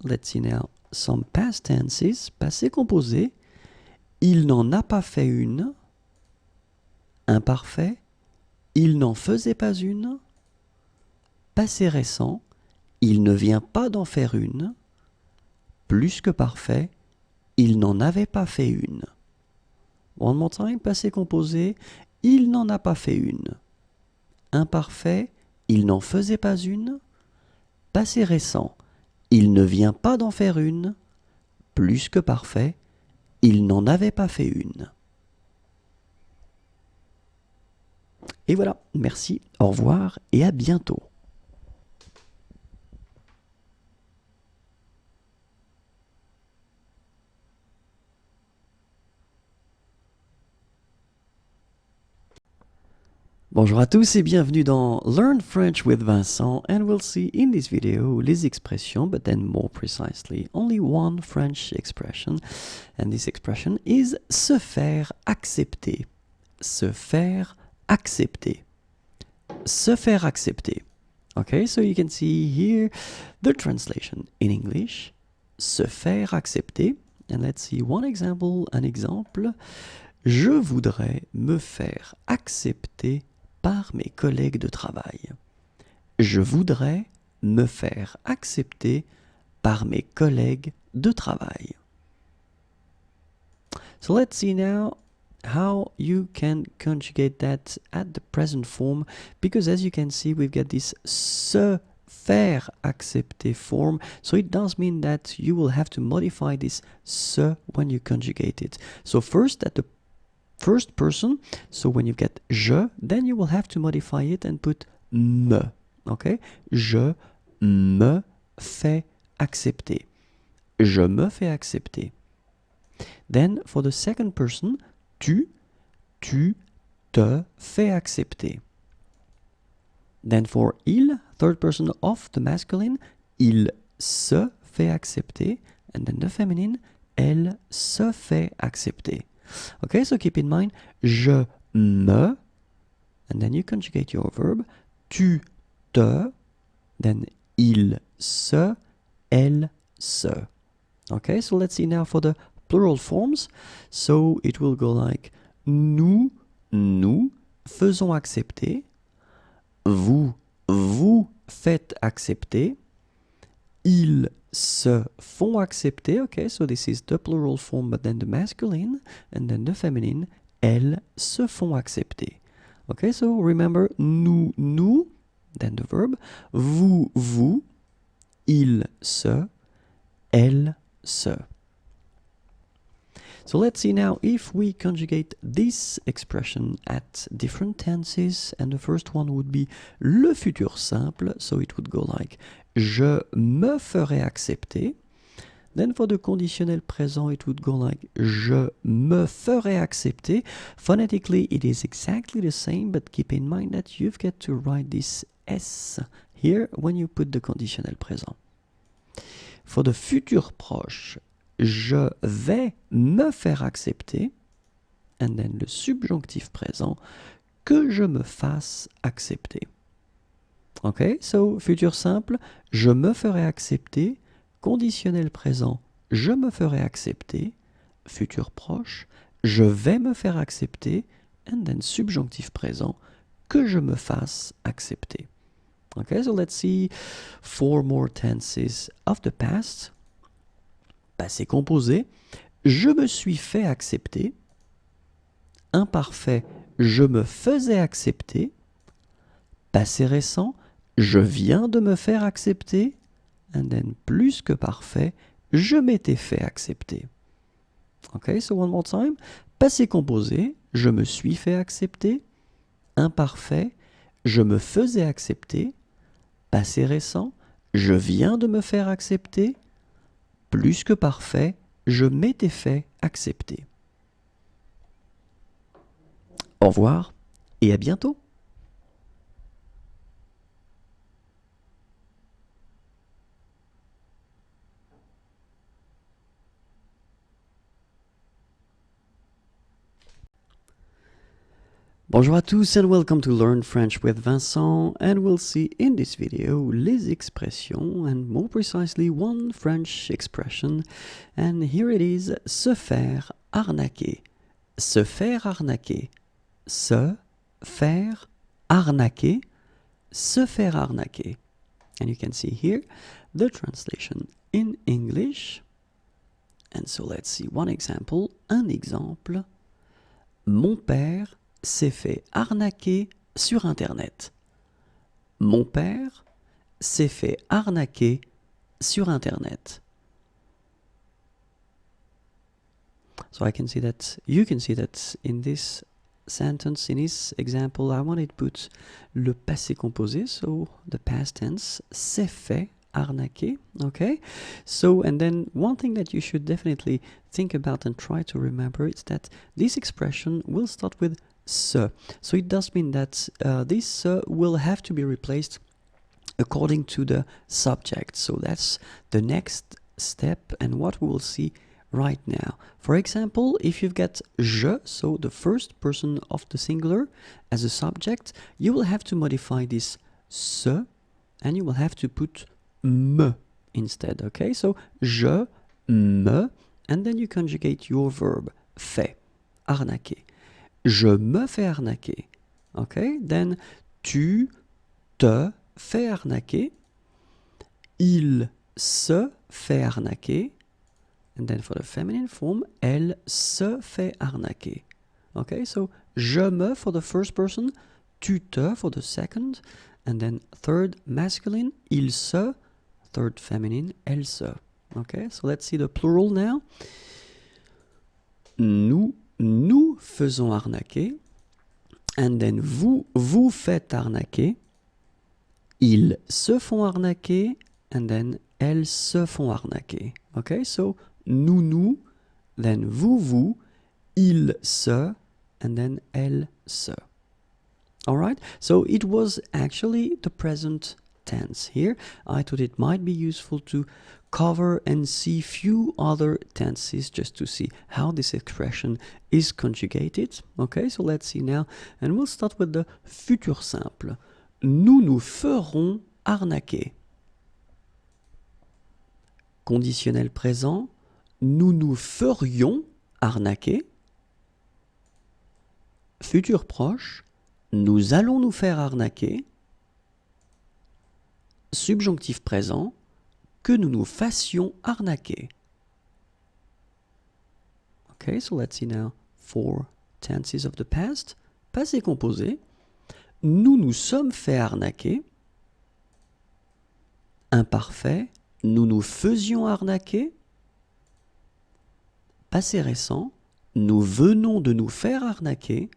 Let's see now some past tenses, passé composé. Il n'en a pas fait une. Imparfait, il n'en faisait pas une. Passé récent, il ne vient pas d'en faire une. Plus que parfait, il n'en avait pas fait une. One more time, passé composé, il n'en a pas fait une. Imparfait, il n'en faisait pas une. Passé récent, il ne vient pas d'en faire une. Plus que parfait, il n'en avait pas fait une. Et voilà, merci, au revoir et à bientôt. Bonjour à tous et bienvenue dans Learn French with Vincent, and we'll see in this video les expressions, but then more precisely only one French expression, and this expression is se faire accepter. Se faire accepter. Se faire accepter. Okay, so you can see here the translation in English. Se faire accepter. And let's see one example, un exemple. Je voudrais me faire accepter par mes collègues de travail. Je voudrais me faire accepter par mes collègues de travail. So let's see now how you can conjugate that at the present form, because as you can see we've got this se faire accepter form, so it does mean that you will have to modify this se when you conjugate it. So first at the first person, so when you get je, then you will have to modify it and put me, okay? Je me fais accepter. Je me fais accepter. Then for the second person, tu te fais accepter. Then for il, third person of the masculine, il se fait accepter. And then the feminine, elle se fait accepter. Okay, so keep in mind, je me, and then you conjugate your verb, tu te, then il se, elle se. Okay, so let's see now for the plural forms. So it will go like nous faisons accepter, vous faites accepter, ils se font accepter. Okay, so this is the plural form, but then the masculine, and then the feminine, elles se font accepter. Okay, so remember, nous, then the verb, vous, il se, elle se. So let's see now if we conjugate this expression at different tenses, and the first one would be le futur simple, so it would go like je me ferai accepter. Then for the conditionnel présent, it would go like je me ferai accepter. Phonetically, it is exactly the same, but keep in mind that you've got to write this S here when you put the conditionnel présent. For the futur proche, je vais me faire accepter, and then le subjonctif présent, que je me fasse accepter. Ok, so futur simple, je me ferai accepter, conditionnel présent, je me ferai accepter, futur proche, je vais me faire accepter, and then subjonctif présent, que je me fasse accepter. Okay, so let's see 4 more tenses of the past. Passé composé, je me suis fait accepter. Imparfait, je me faisais accepter. Passé récent, je viens de me faire accepter. And then plus que parfait, je m'étais fait accepter. Ok, so one more time. Passé composé, je me suis fait accepter. Imparfait, je me faisais accepter. Passé récent, je viens de me faire accepter. Plus que parfait, je m'étais fait accepter. Au revoir et à bientôt. Bonjour à tous and welcome to Learn French with Vincent, and we'll see in this video les expressions, and more precisely one French expression, and here it is, se faire arnaquer. Se faire arnaquer. Se faire arnaquer. Se faire arnaquer. And you can see here the translation in English. And so let's see one example. Un exemple. Mon père s'est fait arnaquer sur Internet. Mon père s'est fait arnaquer sur Internet. So I can see that, you can see that in this sentence, in this example, I wanted to put le passé composé, so the past tense, s'est fait arnaquer, okay? So, and then one thing that you should definitely think about and try to remember is that this expression will start with se. So it does mean that this se will have to be replaced according to the subject. So that's the next step and what we will see right now. For example, if you've got je, so the first person of the singular as a subject, you will have to modify this se and you will have to put me instead, okay? So je, me, and then you conjugate your verb, fait, arnaquer. Je me fais arnaquer. Okay? Then tu te fais arnaquer. Il se fait arnaquer. And then for the feminine form, elle se fait arnaquer. Okay? So je me for the first person, tu te for the second, and then third masculine, il se, third feminine, elle se. Okay? So let's see the plural now. Nous faisons arnaquer, and then vous faites arnaquer, ils se font arnaquer, and then elles se font arnaquer. Okay, so nous, then vous, ils se, and then elles se. Alright, so it was actually the present tense here. I thought it might be useful to cover and see few other tenses just to see how this expression is conjugated. Okay, so let's see now, and we'll start with the futur simple. Nous nous ferons arnaquer. Conditionnel présent, nous nous ferions arnaquer. Futur proche, nous allons nous faire arnaquer. Subjonctif présent, que nous nous fassions arnaquer. Okay, so let's see now 4 tenses of the past. Passé composé. Nous nous sommes fait arnaquer. Imparfait. nous nous faisions arnaquer. Passé récent, nous venons de nous faire arnaquer.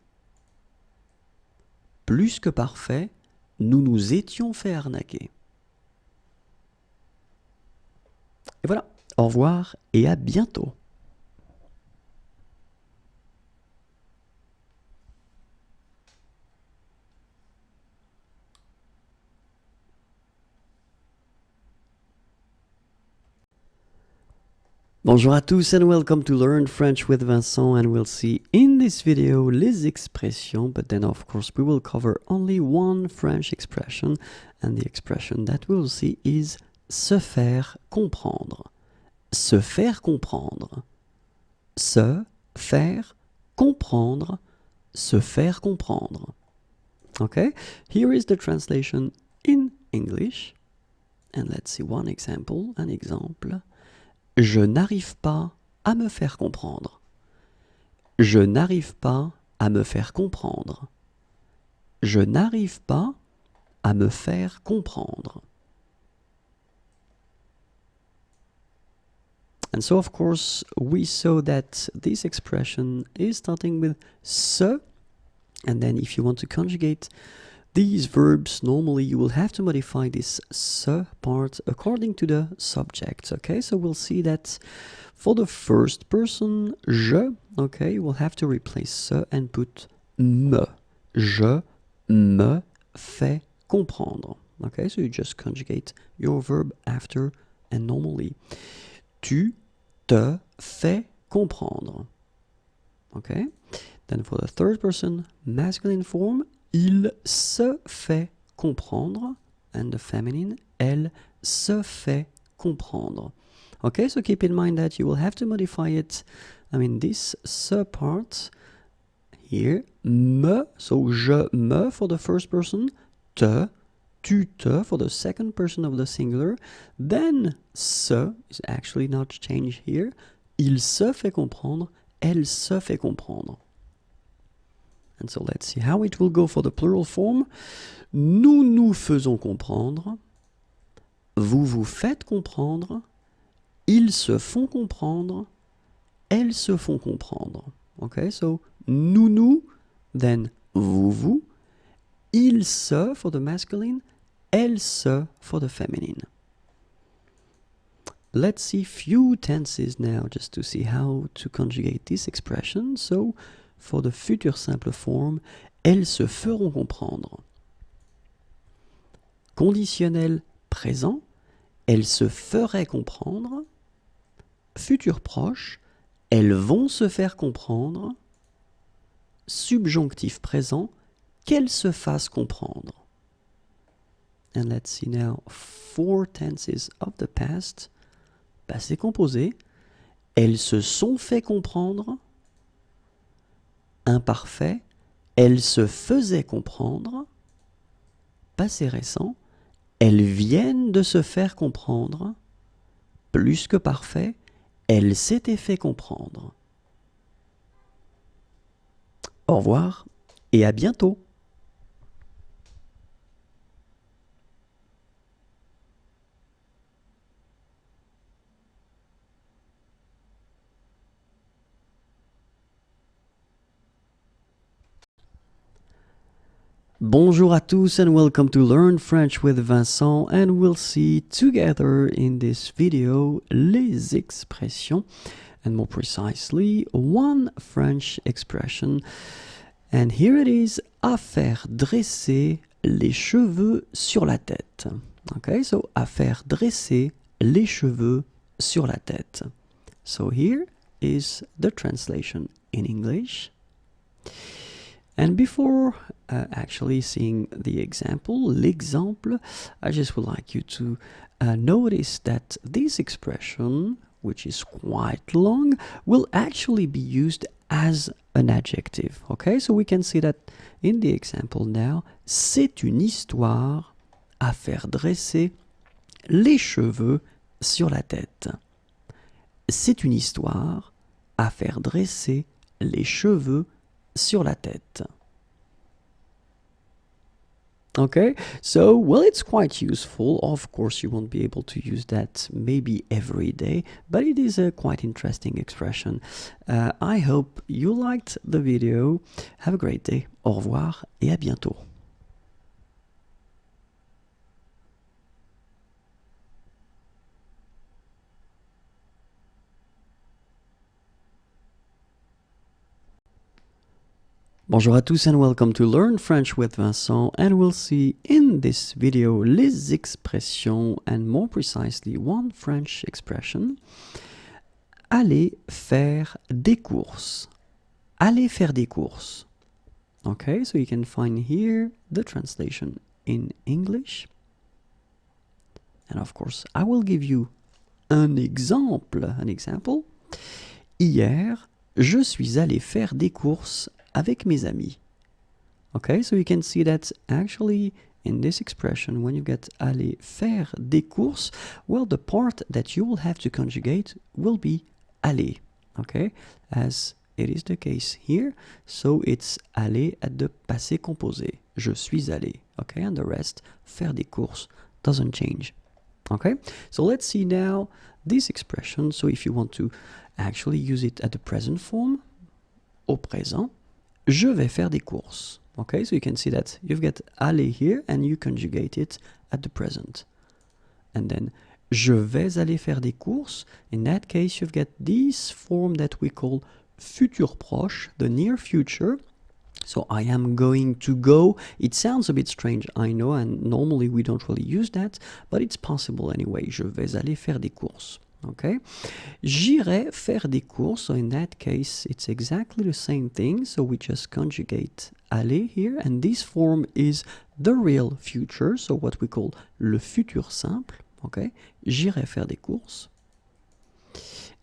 Plus que parfait, nous nous étions fait arnaquer. Et voilà, au revoir et à bientôt. Bonjour à tous and welcome to Learn French with Vincent, and we'll see in this video les expressions, but then of course we will cover only one French expression, and the expression that we'll see is se faire comprendre. Se faire comprendre. Se faire comprendre. Se faire comprendre. Okay, here is the translation in English, and let's see one example, un exemple. Je n'arrive pas à me faire comprendre. Je n'arrive pas à me faire comprendre. Je n'arrive pas à me faire comprendre. And so, of course, we saw that this expression is starting with se, and then if you want to conjugate these verbs, normally you will have to modify this se part according to the subject, okay? So we'll see that for the first person, je, okay, you will have to replace se and put me. Je me fais comprendre, okay? So you just conjugate your verb after and normally. Tu te fais comprendre, okay? Then for the third person, masculine form, il se fait comprendre, and the feminine, elle se fait comprendre. Okay, so keep in mind that you will have to modify it. I mean, this se part here, me, so je me for the first person, te, tu te for the second person of the singular, then se is actually not changed here, il se fait comprendre, elle se fait comprendre. And so let's see how it will go for the plural form. Nous nous faisons comprendre. Vous vous faites comprendre. Ils se font comprendre. Elles se font comprendre. Okay, so nous, then vous. Ils se for the masculine. Elles se for the feminine. Let's see few tenses now just to see how to conjugate this expression. So, for the future simple form, elles se feront comprendre. Conditionnel présent, elles se feraient comprendre. Futur proche, elles vont se faire comprendre. Subjonctif présent, qu'elles se fassent comprendre. And let's see now 4 tenses of the past. Passé composé, elles se sont fait comprendre. Imparfait, elles se faisaient comprendre. Passé récent, elles viennent de se faire comprendre. Plus que parfait, elles s'étaient fait comprendre. Au revoir et à bientôt. Bonjour à tous and welcome to Learn French with Vincent, and we'll see together in this video les expressions, and more precisely one French expression, and here it is, à faire dresser les cheveux sur la tête. Okay, so à faire dresser les cheveux sur la tête. So here is the translation in English. And before actually seeing the example, l'exemple, I just would like you to notice that this expression, which is quite long, will actually be used as an adjective. Okay, so we can see that in the example now, c'est une histoire à faire dresser les cheveux sur la tête. C'est une histoire à faire dresser les cheveux sur la tête. Okay, so well, it's quite useful. Of course, you won't be able to use that maybe every day, but it is a quite interesting expression. I hope you liked the video. Have a great day. Au revoir et à bientôt. Bonjour à tous and welcome to Learn French with Vincent, and we'll see in this video les expressions and more precisely one French expression. Aller faire des courses. Aller faire des courses. Okay, so you can find here the translation in English. And of course, I will give you an example. Hier, je suis allé faire des courses avec mes amis. Okay, so you can see that actually in this expression, when you get aller faire des courses, well, the part that you will have to conjugate will be aller, okay, as it is the case here. So it's aller at the passé composé. Je suis allé, okay, and the rest, faire des courses, doesn't change. Okay, so let's see now this expression. So if you want to actually use it at the present form, au présent, je vais faire des courses. Okay, so you can see that you've got aller here and you conjugate it at the present. And then, je vais aller faire des courses. In that case, you've got this form that we call futur proche, the near future. So I am going to go. It sounds a bit strange, I know, and normally we don't really use that, but it's possible anyway. Je vais aller faire des courses. Okay, j'irai faire des courses. So in that case, it's exactly the same thing. So we just conjugate aller here, and this form is the real future. So what we call le futur simple. Okay, j'irai faire des courses.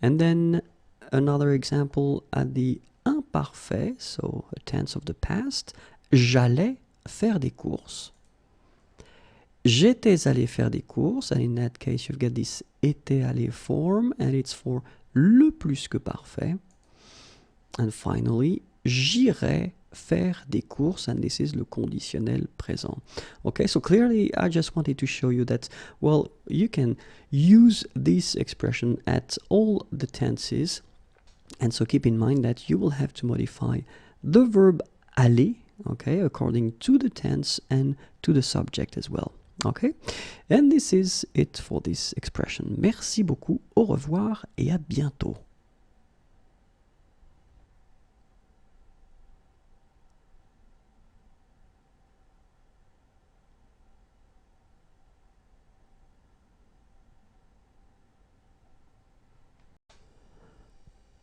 And then another example at the imparfait, so a tense of the past. J'allais faire des courses. J'étais allé faire des courses, and in that case you've got this été allé form, and it's for le plus que parfait. And finally, j'irai faire des courses, and this is le conditionnel présent. Okay, so clearly I just wanted to show you that, well, you can use this expression at all the tenses, and so keep in mind that you will have to modify the verb aller, okay, according to the tense and to the subject as well. Okay, and this is it for this expression. Merci beaucoup, au revoir et à bientôt.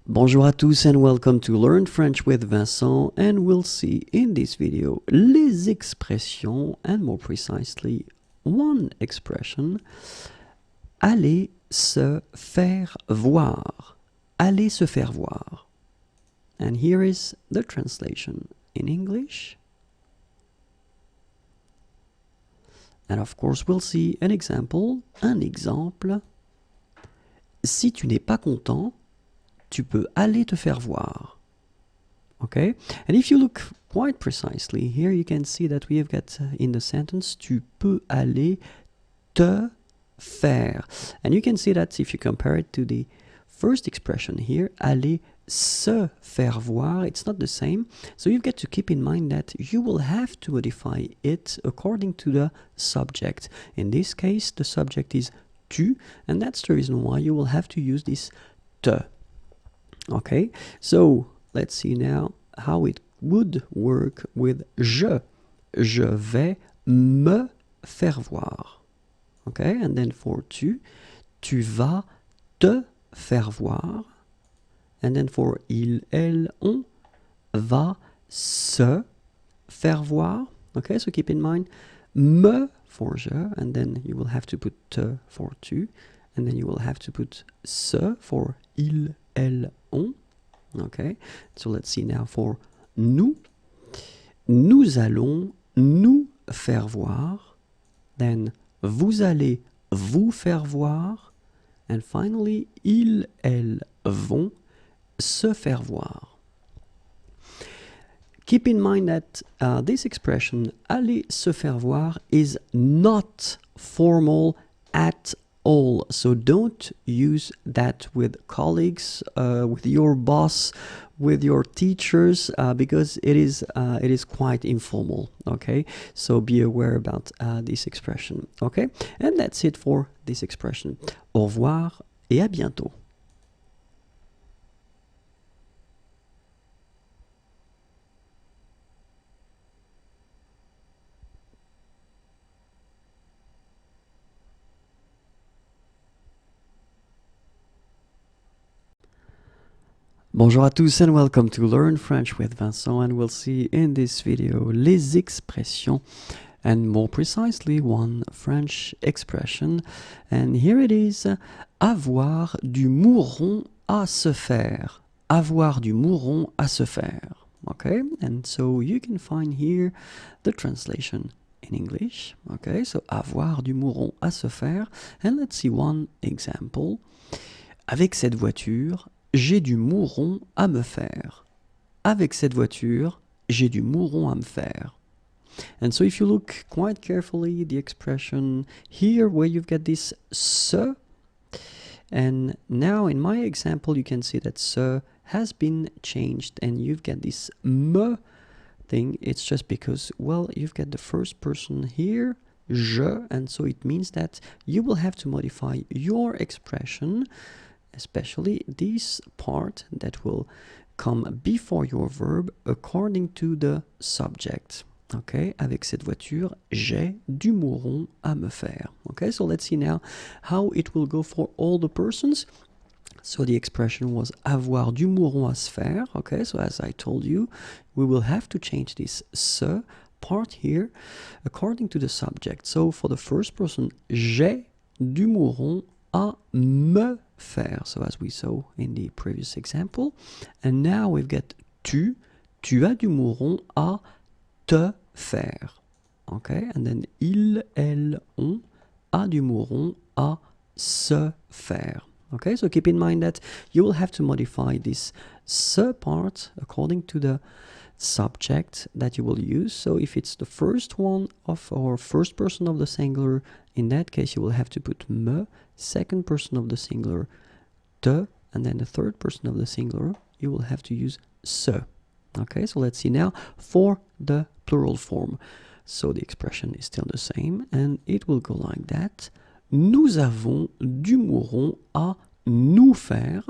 Bonjour à tous and welcome to Learn French with Vincent, and we'll see in this video les expressions and more precisely one expression. Aller se faire voir. Aller se faire voir. And here is the translation in English. And of course we'll see an example, un exemple. Si tu n'es pas content, tu peux aller te faire voir. Okay? And if you look quite precisely, here you can see that we have got in the sentence, tu peux aller te faire. And you can see that if you compare it to the first expression here, aller se faire voir, it's not the same. So you've got to keep in mind that you will have to modify it according to the subject. In this case, the subject is tu, and that's the reason why you will have to use this te. Okay, so let's see now how it would work with je. Je vais me faire voir. Okay, and then for tu, tu vas te faire voir. And then for il, elle, on, va se faire voir. Okay, so keep in mind, me for je, and then you will have to put te for tu, and then you will have to put se for il, elle, on. Okay, so let's see now for nous. Nous allons nous faire voir. Then vous allez vous faire voir. And finally, ils, elles vont se faire voir. Keep in mind that this expression, aller se faire voir, is not formal at all. So don't use that with colleagues, with your boss, with your teachers, because it is quite informal. Okay, so be aware about this expression. Okay, and that's it for this expression. Au revoir et à bientôt. Bonjour à tous and welcome to Learn French with Vincent, and we'll see in this video les expressions, and more precisely one French expression, and here it is, avoir du mouron à se faire. Avoir du mouron à se faire. Okay, and so you can find here the translation in English. Okay, so avoir du mouron à se faire, and let's see one example. Avec cette voiture, j'ai du mouron à me faire. Avec cette voiture, j'ai du mouron à me faire. And so if you look quite carefully, the expression here where you've got this se, and now in my example you can see that se has been changed and you've got this me thing. It's just because, well, you've got the first person here, je, and so it means that you will have to modify your expression, especially this part that will come before your verb according to the subject. Okay, avec cette voiture, j'ai du mouron à me faire. Okay, so let's see now how it will go for all the persons. So the expression was avoir du mouron à se faire. Okay, so as I told you, we will have to change this se part here according to the subject. So for the first person, j'ai du mouron à me faire, so as we saw in the previous example. And now we've got tu as du mouron à te faire. Okay, and then il, elle, on a du mouron à se faire. Okay, so keep in mind that you will have to modify this se part according to the subject that you will use. So if it's the first one of or first person of the singular, in that case you will have to put me, second person of the singular, te, and then the third person of the singular, you will have to use se. Okay, so let's see now for the plural form. So the expression is still the same, and it will go like that. Nous avons du mouron à nous faire.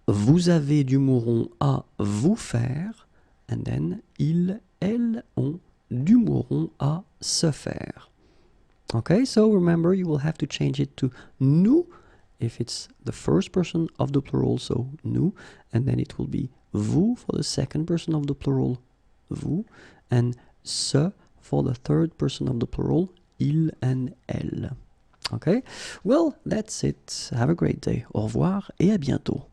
Vous avez du mouron à vous faire. And then, ils, elles ont du mouron à se faire. Okay, so remember you will have to change it to nous if it's the first person of the plural, so nous, and then it will be vous for the second person of the plural, vous, and se for the third person of the plural, il and elle. Okay, well, that's it. Have a great day. Au revoir et à bientôt.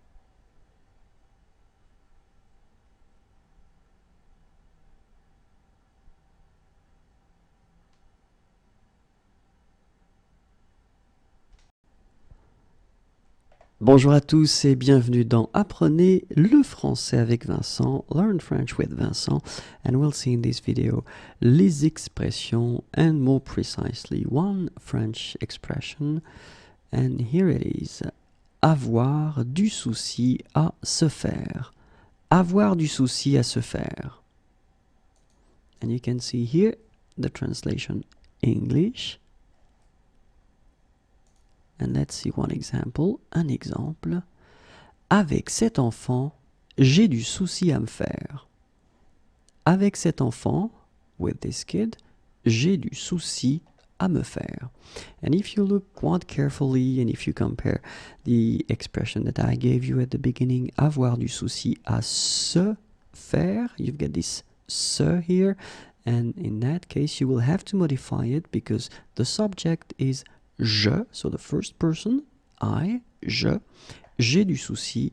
Bonjour à tous et bienvenue dans Apprenez le français avec Vincent, Learn French with Vincent, and we'll see in this video les expressions and more precisely one French expression, and here it is, avoir du souci à se faire, avoir du souci à se faire, and you can see here the translation English. And let's see one example. Un exemple. Avec cet enfant, j'ai du souci à me faire. Avec cet enfant, with this kid, j'ai du souci à me faire. And if you look quite carefully and if you compare the expression that I gave you at the beginning, avoir du souci à se faire, you've got this se here. And in that case, you will have to modify it because the subject is je, so the first person, I, je, j'ai du souci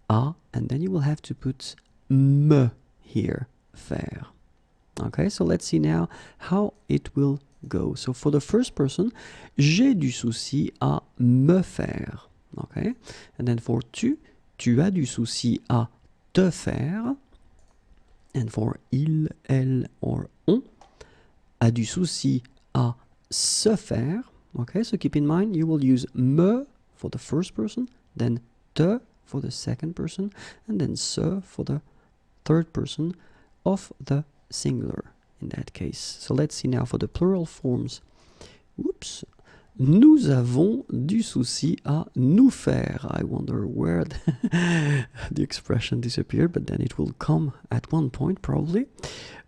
à, and then you will have to put me here, faire. Okay, so let's see now how it will go. So for the first person, j'ai du souci à me faire. Okay, and then for tu as du souci à te faire. And for il, elle, or on, a du souci à se faire. Okay, so keep in mind you will use me for the first person, then te for the second person, and then se for the third person of the singular in that case. So let's see now for the plural forms. Oops. Nous avons du souci à nous faire. I wonder where the expression disappeared, but then it will come at one point probably.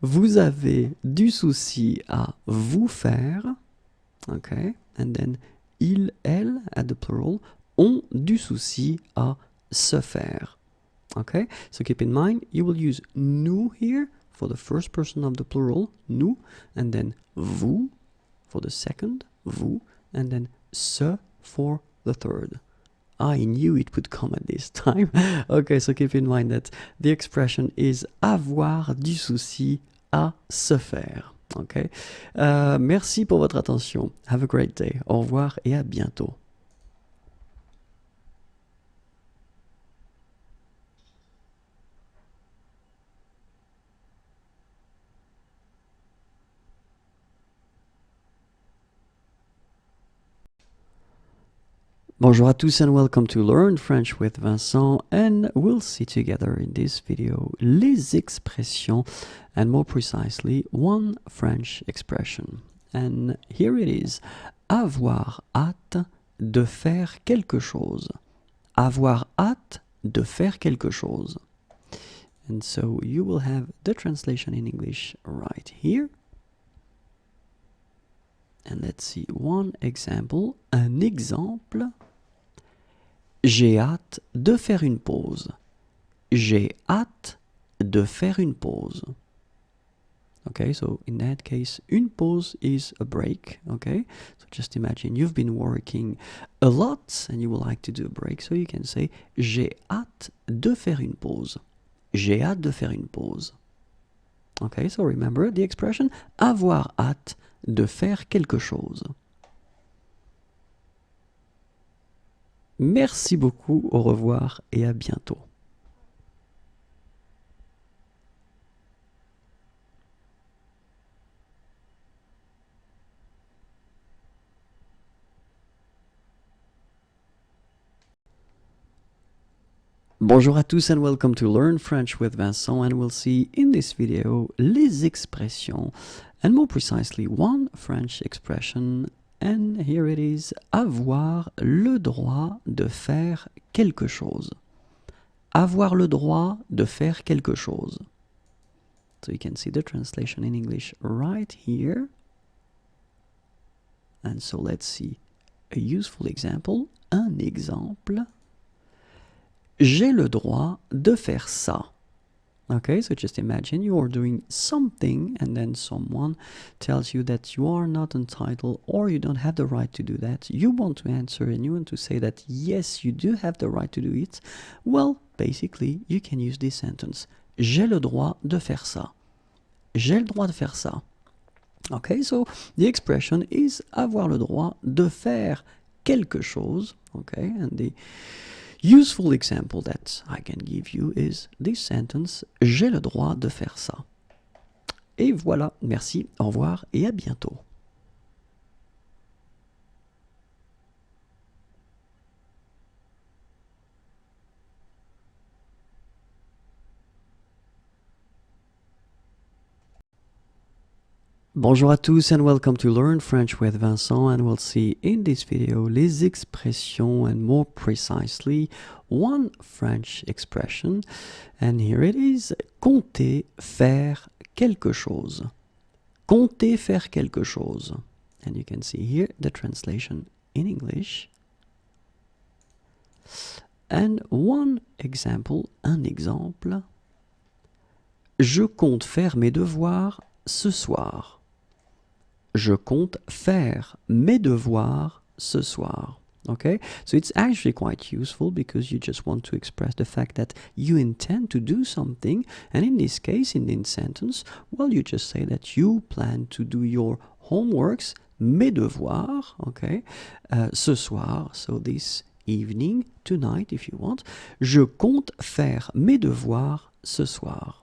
Vous avez du souci à vous faire. Okay, and then il, elle, at the plural, ont du souci à se faire. Okay, so keep in mind, you will use nous here for the first person of the plural, nous, and then vous for the second, vous, and then se for the third. I knew it would come at this time. Okay, so keep in mind that the expression is avoir du souci à se faire. Okay. Merci pour votre attention. Have a great day. Au revoir et à bientôt. Bonjour à tous and welcome to Learn French with Vincent, and we'll see together in this video les expressions and more precisely one French expression. And here it is, avoir hâte de faire quelque chose. Avoir hâte de faire quelque chose. And so you will have the translation in English right here. And let's see one example, un exemple. J'ai hâte de faire une pause. J'ai hâte de faire une pause. Okay, so in that case, une pause is a break, okay? So just imagine you've been working a lot and you would like to do a break, so you can say j'ai hâte de faire une pause. J'ai hâte de faire une pause. Okay, so remember the expression avoir hâte de faire quelque chose. Merci beaucoup, au revoir et à bientôt. Bonjour à tous and welcome to Learn French with Vincent, and we'll see in this video les expressions and more precisely one French expression, and here it is, avoir le droit de faire quelque chose. Avoir le droit de faire quelque chose. So you can see the translation in English right here. And so let's see a useful example, un exemple. J'ai le droit de faire ça. Okay, so just imagine you are doing something and then someone tells you that you are not entitled or you don't have the right to do that. You want to answer and you want to say that yes, you do have the right to do it. Well, basically, you can use this sentence. J'ai le droit de faire ça. J'ai le droit de faire ça. Okay, so the expression is avoir le droit de faire quelque chose. Okay, and the useful example that I can give you is this sentence, j'ai le droit de faire ça. Et voilà, merci, au revoir et à bientôt. Bonjour à tous and welcome to Learn French with Vincent, and we'll see in this video les expressions and more precisely one French expression, and here it is, compter faire quelque chose. Compter faire quelque chose. And you can see here the translation in English. And one example, un exemple. Je compte faire mes devoirs ce soir. Je compte faire mes devoirs ce soir. Okay, so it's actually quite useful because you just want to express the fact that you intend to do something, and in this case, in this sentence, well, you just say that you plan to do your homeworks, mes devoirs, okay, ce soir, so this evening, tonight if you want. Je compte faire mes devoirs ce soir.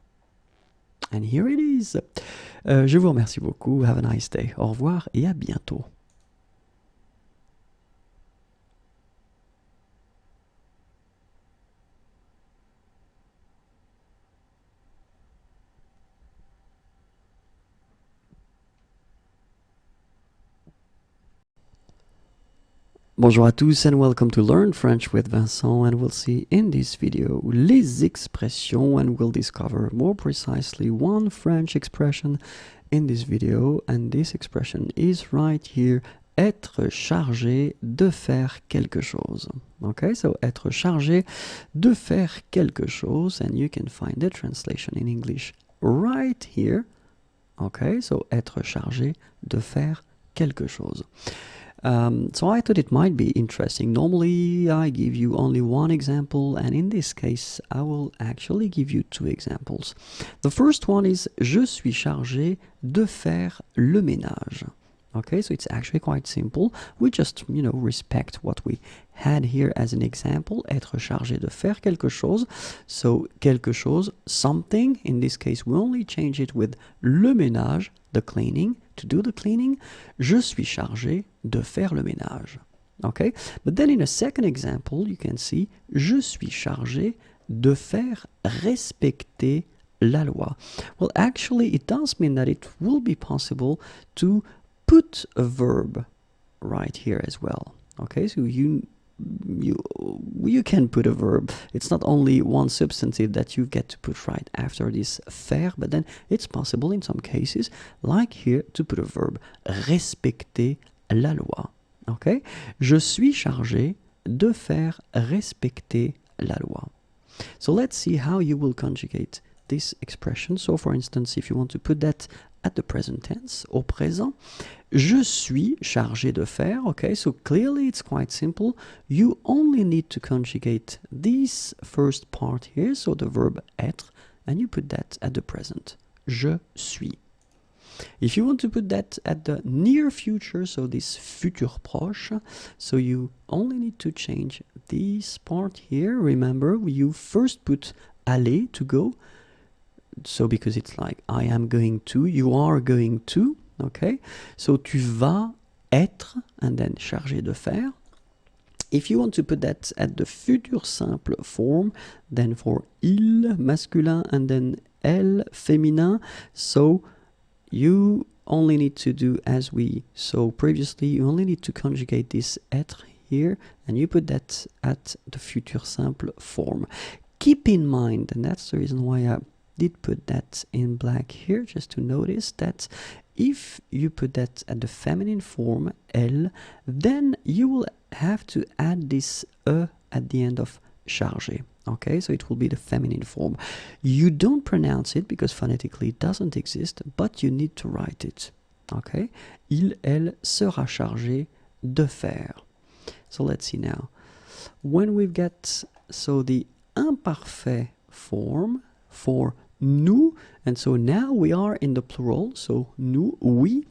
And here it is. Je vous remercie beaucoup. Have a nice day. Au revoir et à bientôt. Bonjour à tous and welcome to Learn French with Vincent, and we'll see in this video les expressions, and we'll discover more precisely one French expression in this video, and this expression is right here, être chargé de faire quelque chose. Okay, so être chargé de faire quelque chose, and you can find the translation in English right here. Okay, so être chargé de faire quelque chose. So I thought it might be interesting. Normally I give you only one example, and in this case I will actually give you two examples. The first one is je suis chargé de faire le ménage. Okay, so it's actually quite simple. We just, respect what we had here as an example. Être chargé de faire quelque chose. So quelque chose, something. In this case, we only change it with le ménage, the cleaning, to do the cleaning. Je suis chargé de faire le ménage. Okay, but then in a second example, you can see je suis chargé de faire respecter la loi. Well, actually, it does mean that it will be possible to put a verb right here as well. Okay, so you can put a verb. It's not only one substantive that you get to put right after this faire, but then it's possible in some cases, like here, to put a verb. Respecter la loi. Okay, je suis chargé de faire respecter la loi. So let's see how you will conjugate this expression. So for instance, if you want to put that at the present tense, au présent, je suis chargé de faire. Okay, so clearly it's quite simple. You only need to conjugate this first part here, so the verb être, and you put that at the present. Je suis. If you want to put that at the near future, so this futur proche, so you only need to change this part here. Remember, you first put aller, to go. So because it's like I am going to, you are going to, okay? So tu vas être, and then chargé de faire. If you want to put that at the futur simple form, then for il, masculin, and then elle, féminin, so you only need to do as we saw previously, you only need to conjugate this être here, and you put that at the futur simple form. Keep in mind, and that's the reason why I did put that in black here, just to notice that if you put that at the feminine form, elle, then you will have to add this e at the end of chargé. Okay, so it will be the feminine form. You don't pronounce it because phonetically it doesn't exist, but you need to write it. Okay, il, elle sera chargé de faire. So let's see now. When we've got, so the imparfait form for nous, and so now we are in the plural, so nous, oui,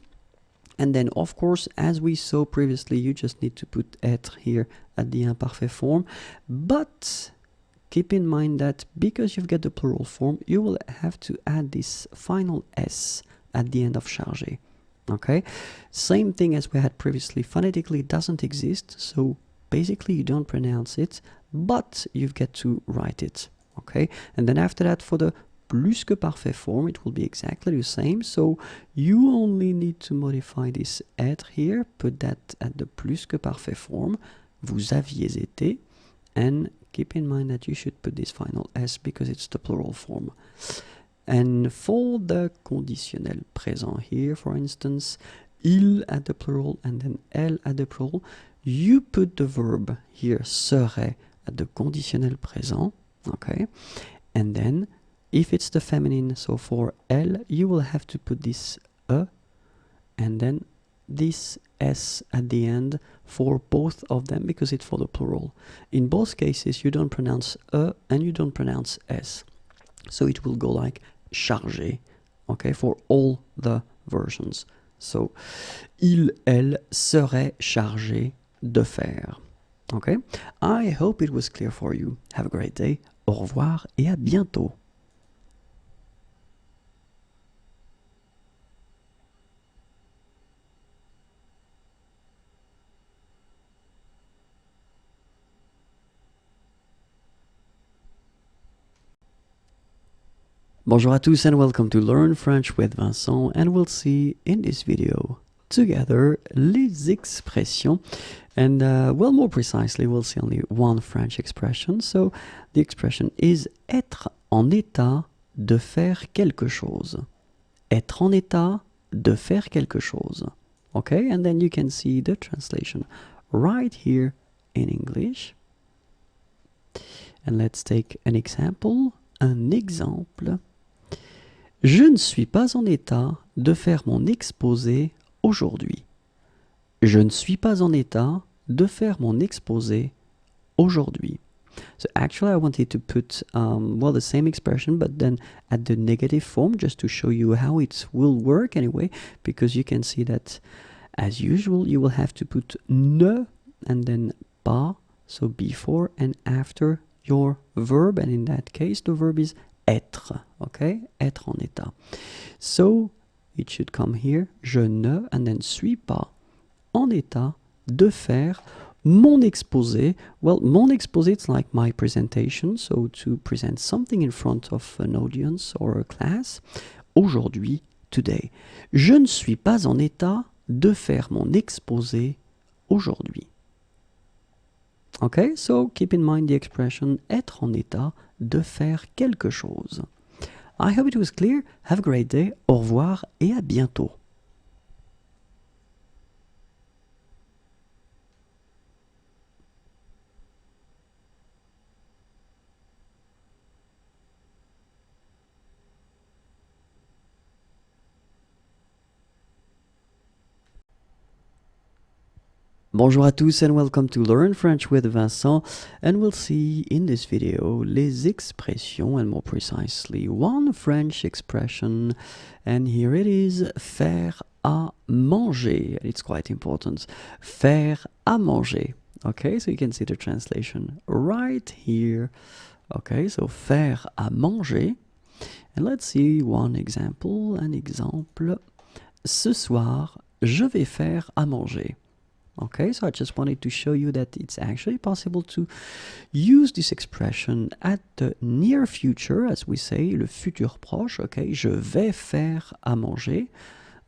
and then of course, as we saw previously, you just need to put être here at the imparfait form, but keep in mind that because you've got the plural form, you will have to add this final s at the end of chargé. Okay, same thing as we had previously. Phonetically, it doesn't exist, so basically you don't pronounce it, but you've got to write it. Okay, and then after that, for the plus que parfait form, it will be exactly the same. So you only need to modify this être here, put that at the plus que parfait form. Vous aviez été, and keep in mind that you should put this final s because it's the plural form. And for the conditionnel présent here, for instance, il at the plural and then elle at the plural, you put the verb here, serait, at the conditionnel présent, okay? And then, if it's the feminine, so for elle, you will have to put this e, and then this s at the end for both of them because it's for the plural. In both cases, you don't pronounce e and you don't pronounce s. So it will go like chargé, okay, for all the versions. So, il, elle serait chargé de faire. Okay, I hope it was clear for you. Have a great day. Au revoir et à bientôt. Bonjour à tous and welcome to Learn French with Vincent, and we'll see in this video together les expressions, and well, more precisely we'll see only one French expression. So the expression is être en état de faire quelque chose. Être en état de faire quelque chose. Okay, and then you can see the translation right here in English. And let's take an example. Un exemple. Je ne suis pas en état de faire mon exposé aujourd'hui. Je ne suis pas en état de faire mon exposé aujourd'hui. So actually I wanted to put, well, the same expression, but then at the negative form, just to show you how it will work anyway, because you can see that, as usual, you will have to put ne and then pas, so before and after your verb, and in that case, the verb is être, okay? Être en état. So, it should come here, je ne, and then suis pas en état de faire mon exposé. Well, mon exposé, it's like my presentation, so to present something in front of an audience or a class. Aujourd'hui, today. Je ne suis pas en état de faire mon exposé aujourd'hui. Okay, so keep in mind the expression être en état de faire quelque chose. I hope it was clear. Have a great day. Au revoir et à bientôt. Bonjour à tous and welcome to Learn French with Vincent, and we'll see in this video les expressions, and more precisely one French expression, and here it is, faire à manger. It's quite important. Faire à manger. Okay, so you can see the translation right here. Okay, so faire à manger. And let's see one example, un exemple. Ce soir, je vais faire à manger. Okay, so I just wanted to show you that it's actually possible to use this expression at the near future, as we say, le futur proche. Okay, je vais faire à manger.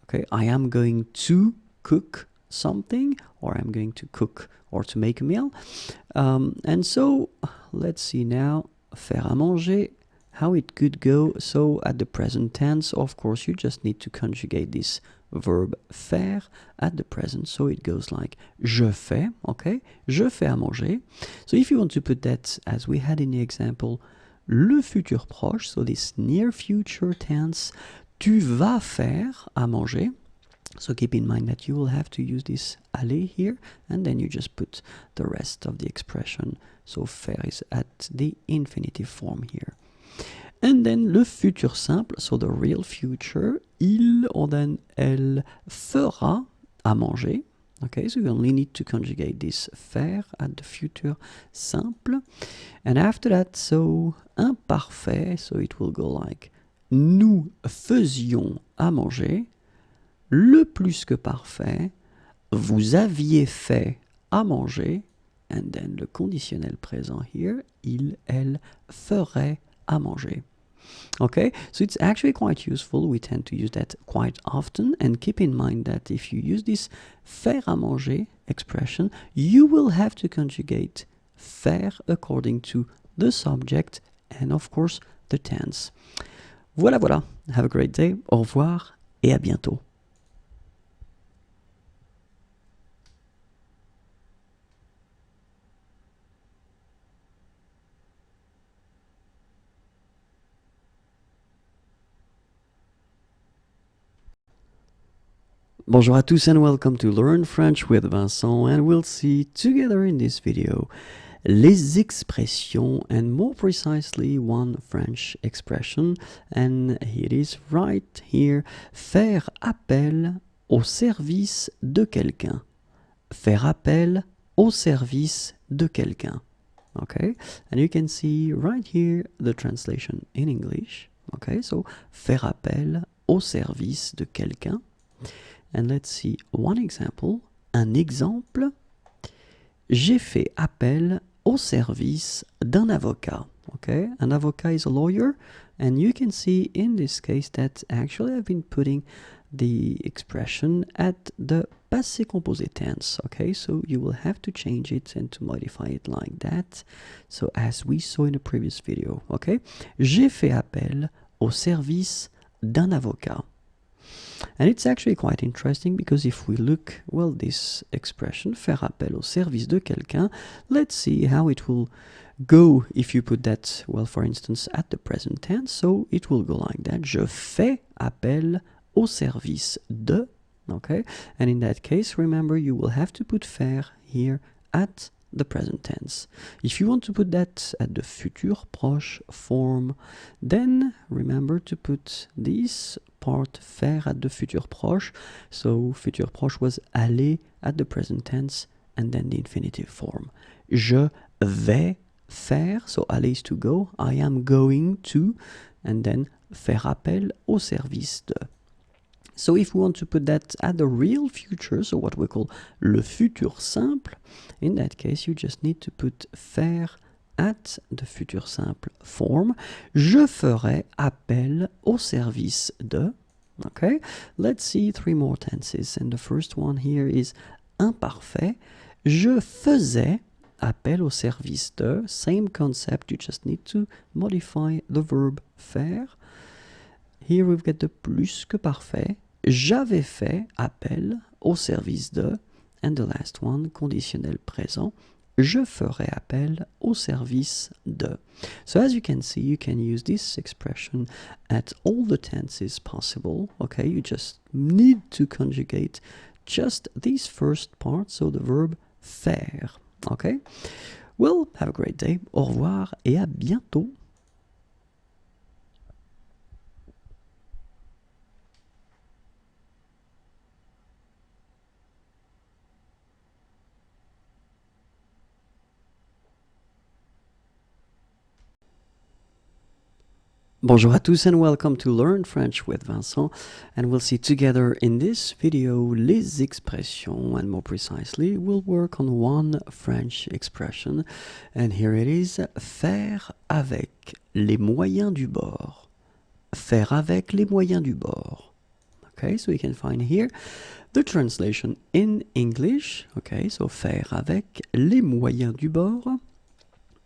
Okay, I am going to cook something, or I'm going to cook or to make a meal. And so, let's see now, faire à manger, how it could go. So at the present tense, of course, you just need to conjugate this verb faire at the present, so it goes like je fais, okay? Je fais à manger. So if you want to put that, as we had in the example, le futur proche, so this near future tense, tu vas faire à manger. So keep in mind that you will have to use this aller here, and then you just put the rest of the expression. So faire is at the infinitive form here. And then le futur simple, so the real future, il, or then elle fera à manger. Okay, so you only need to conjugate this faire at the future simple. And after that, so imparfait, so it will go like nous faisions à manger, le plus que parfait, vous aviez fait à manger, and then le conditionnel présent here, il, elle ferait à manger. Okay, so it's actually quite useful. We tend to use that quite often, and keep in mind that if you use this faire à manger expression, you will have to conjugate faire according to the subject and of course the tense. Voilà, voilà. Have a great day. Au revoir et à bientôt. Bonjour à tous and welcome to Learn French with Vincent, and we'll see together in this video les expressions, and more precisely one French expression, and it is right here, faire appel au service de quelqu'un. Faire appel au service de quelqu'un. Okay, and you can see right here the translation in English. Okay, so faire appel au service de quelqu'un. And let's see one example. Un exemple. J'ai fait appel au service d'un avocat. Okay, an avocat is a lawyer, and you can see in this case that actually I've been putting the expression at the passé composé tense. Okay, so you will have to change it and to modify it like that. So as we saw in the previous video. Okay, j'ai fait appel au service d'un avocat. And it's actually quite interesting because if we look, well, this expression, faire appel au service de quelqu'un, let's see how it will go if you put that, well, for instance, at the present tense. So it will go like that. Je fais appel au service de. Okay, and in that case, remember, you will have to put faire here at the present tense. If you want to put that at the futur proche form, then remember to put this part faire at the futur proche. So futur proche was aller at the present tense and then the infinitive form. Je vais faire, so aller is to go, I am going to, and then faire appel au service de. So if we want to put that at the real future, so what we call le futur simple, in that case you just need to put faire at the futur simple form. Je ferai appel au service de. Okay, let's see 3 more tenses, and the first one here is imparfait. Je faisais appel au service de. Same concept, you just need to modify the verb faire. Here we've got the plus que parfait. J'avais fait appel au service de. And the last one, conditionnel présent. Je ferai appel au service de. So as you can see, you can use this expression at all the tenses possible. Okay, you just need to conjugate just this first part, so the verb faire. Okay, well, have a great day. Au revoir et à bientôt. Bonjour à tous and welcome to Learn French with Vincent, and we'll see together in this video les expressions, and more precisely we'll work on one French expression, and here it is, faire avec les moyens du bord. Faire avec les moyens du bord. Okay, so you can find here the translation in English. Okay, so faire avec les moyens du bord,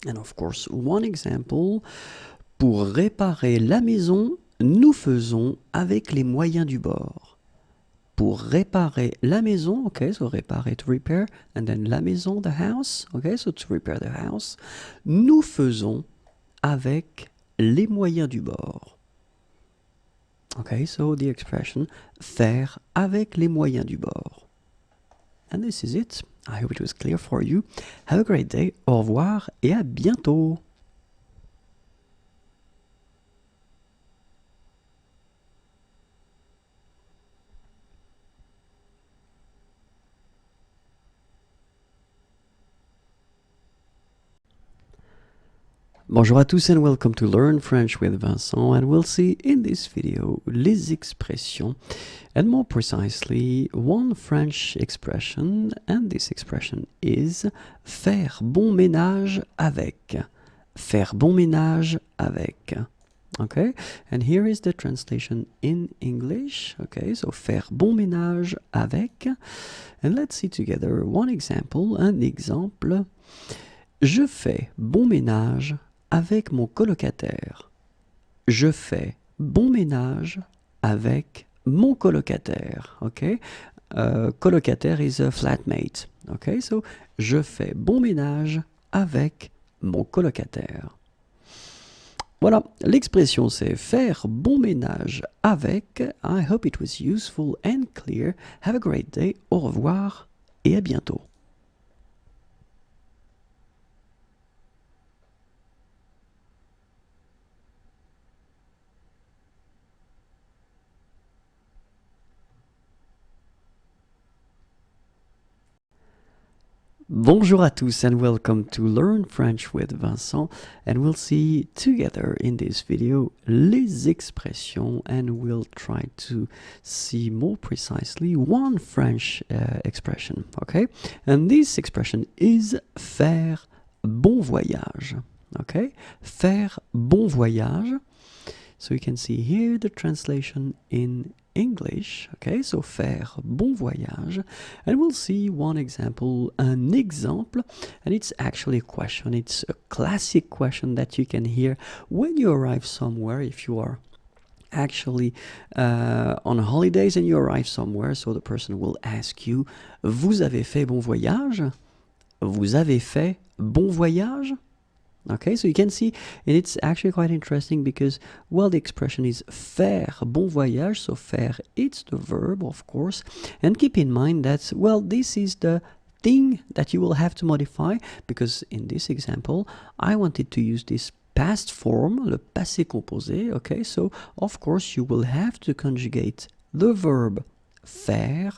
and of course one example. Pour réparer la maison, nous faisons avec les moyens du bord. Pour réparer la maison, okay, so réparer, to repair, and then la maison, the house, okay, so to repair the house, nous faisons avec les moyens du bord. Okay, so the expression faire avec les moyens du bord. And this is it. I hope it was clear for you. Have a great day. Au revoir et à bientôt. Bonjour à tous and welcome to Learn French with Vincent, and we'll see in this video les expressions, and more precisely one French expression, and this expression is faire bon ménage avec. Faire bon ménage avec. Okay, and here is the translation in English. Okay, so faire bon ménage avec, and let's see together one example, un exemple. Je fais bon ménage avec mon colocataire. Je fais bon ménage avec mon colocataire. Okay? Colocataire is a flatmate. Okay? So, je fais bon ménage avec mon colocataire. Voilà, l'expression c'est faire bon ménage avec. I hope it was useful and clear. Have a great day. Au revoir et à bientôt. Bonjour à tous and welcome to Learn French with Vincent, and we'll see together in this video les expressions, and we'll try to see more precisely one French expression, okay? And this expression is faire bon voyage, Okay, faire bon voyage. So you can see here the translation in English. Okay, so faire bon voyage. And we'll see one example, an exemple. And it's actually a question. It's a classic question that you can hear when you arrive somewhere, if you are actually on holidays and you arrive somewhere. So the person will ask you, vous avez fait bon voyage? Vous avez fait bon voyage? Okay, so you can see, and it's actually quite interesting because, well, the expression is faire bon voyage, so faire, it's the verb, of course, and keep in mind that, well, this is the thing that you will have to modify, because in this example, I wanted to use this past form, le passé composé, okay, so, of course, you will have to conjugate the verb faire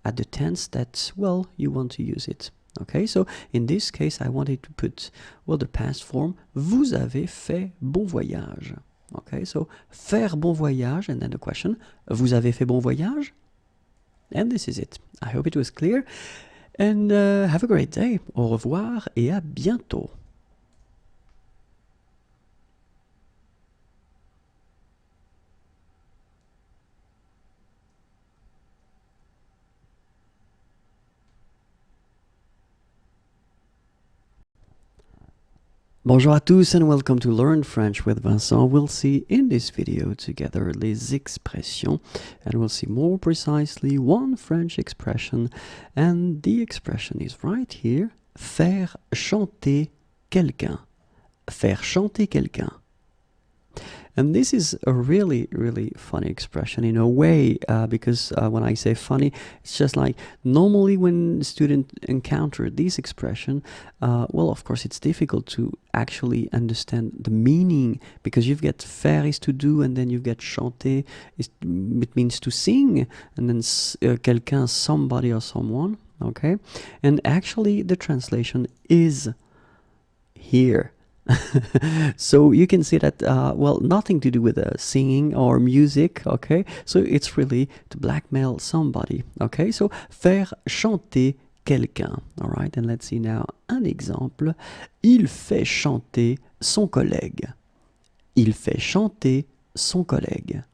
at the tense that, well, you want to use it. Okay, so in this case, I wanted to put, well, the past form, vous avez fait bon voyage. Okay, so faire bon voyage, and then the question, vous avez fait bon voyage? And this is it. I hope it was clear. And have a great day. Au revoir et à bientôt. Bonjour à tous and welcome to Learn French with Vincent. We'll see in this video together les expressions, and we'll see more precisely one French expression, and the expression is right here, faire chanter quelqu'un. Faire chanter quelqu'un. And this is a really, really funny expression in a way, because when I say funny, it's just like normally when students encounter this expression, well, of course, it's difficult to actually understand the meaning, because you've got faire is to do, and then you've got chanter, it means to sing, and then quelqu'un, somebody or someone, okay? And actually, the translation is here. So you can see that, well, nothing to do with singing or music, okay? So it's really to blackmail somebody, okay? So faire chanter quelqu'un, all right? And let's see now un exemple. Il fait chanter son collègue. Il fait chanter son collègue.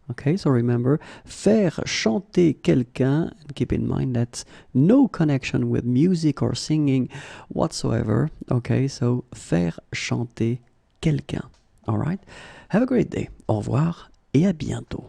Okay, so remember, faire chanter quelqu'un, and keep in mind that's no connection with music or singing whatsoever. Okay, so faire chanter quelqu'un. All right, have a great day. Au revoir et à bientôt.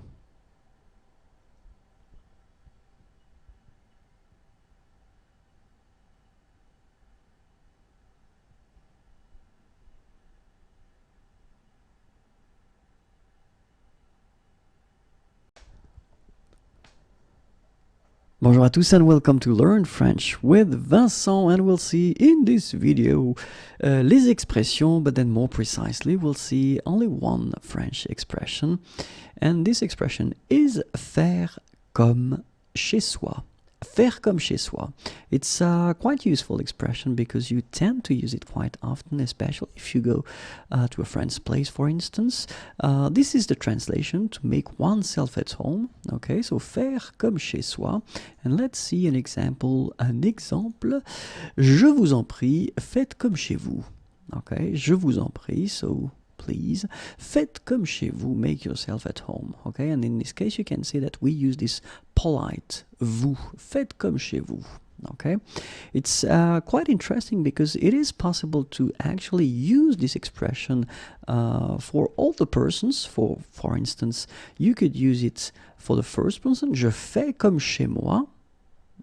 Bonjour à tous and welcome to Learn French with Vincent, and we'll see in this video les expressions, but then more precisely we'll see only one French expression, and this expression is faire comme chez soi. Faire comme chez soi. It's a quite useful expression because you tend to use it quite often, especially if you go to a friend's place, for instance. This is the translation, to make oneself at home. Okay, so faire comme chez soi. And let's see an example. Un exemple. Je vous en prie, faites comme chez vous. Okay, je vous en prie, so please, faites comme chez vous, make yourself at home, okay? And in this case, you can see that we use this polite vous, faites comme chez vous, okay? It's quite interesting because it is possible to actually use this expression for all the persons. For instance, you could use it for the first person, je fais comme chez moi,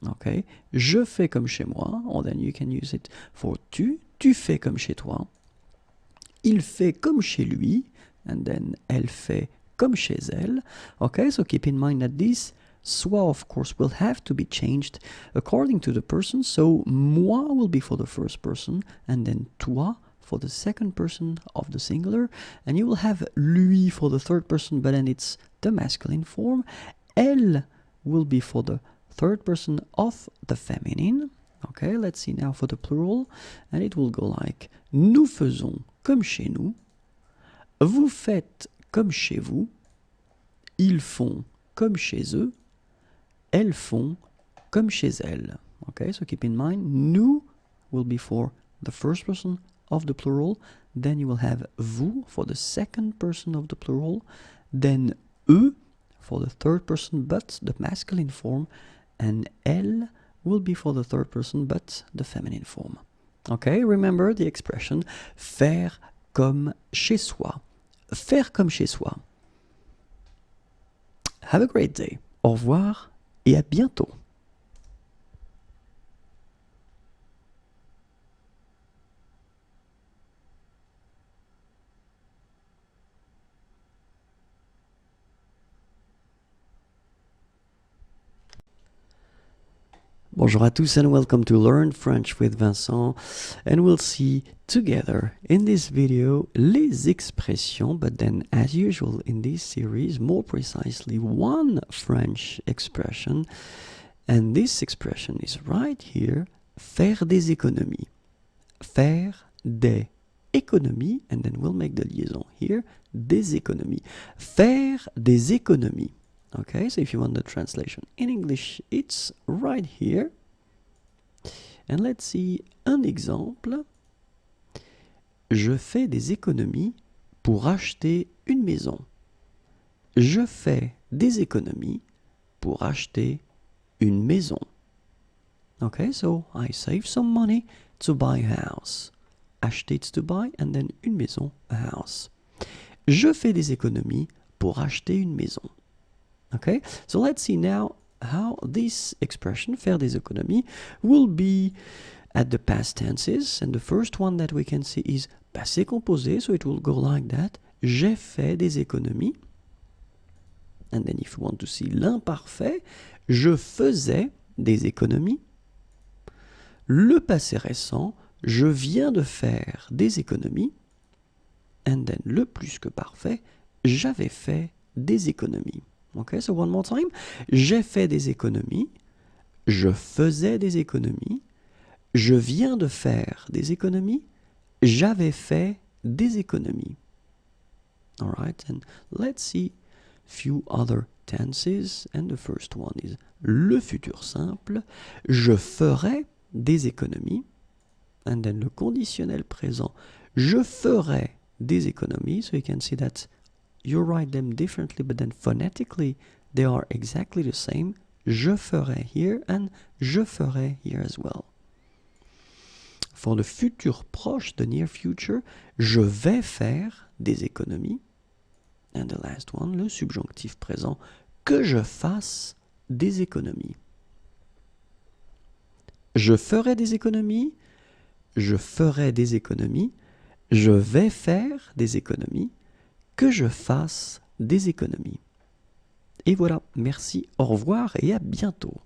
okay? Je fais comme chez moi, or then you can use it for tu fais comme chez toi. Il fait comme chez lui, and then elle fait comme chez elle. Okay, so keep in mind that this soi, of course, will have to be changed according to the person. So moi will be for the first person, and then toi for the second person of the singular, and you will have lui for the third person, but then it's the masculine form. Elle will be for the third person of the feminine. Okay, let's see now for the plural, and it will go like nous faisons comme chez nous, vous faites comme chez vous, ils font comme chez eux, elles font comme chez elles. Okay, so keep in mind, nous will be for the first person of the plural, then you will have vous for the second person of the plural, then eux for the third person but the masculine form, and elle will be for the third person but the feminine form. Okay, remember the expression faire comme chez soi. Faire comme chez soi. Have a great day. Au revoir et à bientôt. Bonjour à tous and welcome to Learn French with Vincent, and we'll see together in this video les expressions, but then as usual in this series, more precisely one French expression, and this expression is right here, faire des économies. Faire des économies, and then we'll make the liaison here, des économies. Faire des économies. Okay, so if you want the translation in English, it's right here. And let's see un exemple. Je fais des économies pour acheter une maison. Je fais des économies pour acheter une maison. Okay, so I save some money to buy a house. Acheter, it's to buy, and then une maison, a house. Je fais des économies pour acheter une maison. Okay, so let's see now how this expression, faire des économies, will be at the past tenses. And the first one that we can see is passé composé, so it will go like that. J'ai fait des économies. And then if you want to see l'imparfait, je faisais des économies. Le passé récent, je viens de faire des économies. And then le plus que parfait, j'avais fait des économies. Okay, so one more time. J'ai fait des économies. Je faisais des économies. Je viens de faire des économies. J'avais fait des économies. All right, and let's see few other tenses. And the first one is le futur simple. Je ferai des économies. And then le conditionnel présent. Je ferai des économies. So you can see that you write them differently, but then phonetically they are exactly the same. Je ferai here and je ferai here as well. For the futur proche, the near future, je vais faire des économies. And the last one, le subjonctif présent, que je fasse des économies. Je ferai des économies, je ferai des économies, je vais faire des économies, que je fasse des économies. Et voilà, merci, au revoir et à bientôt.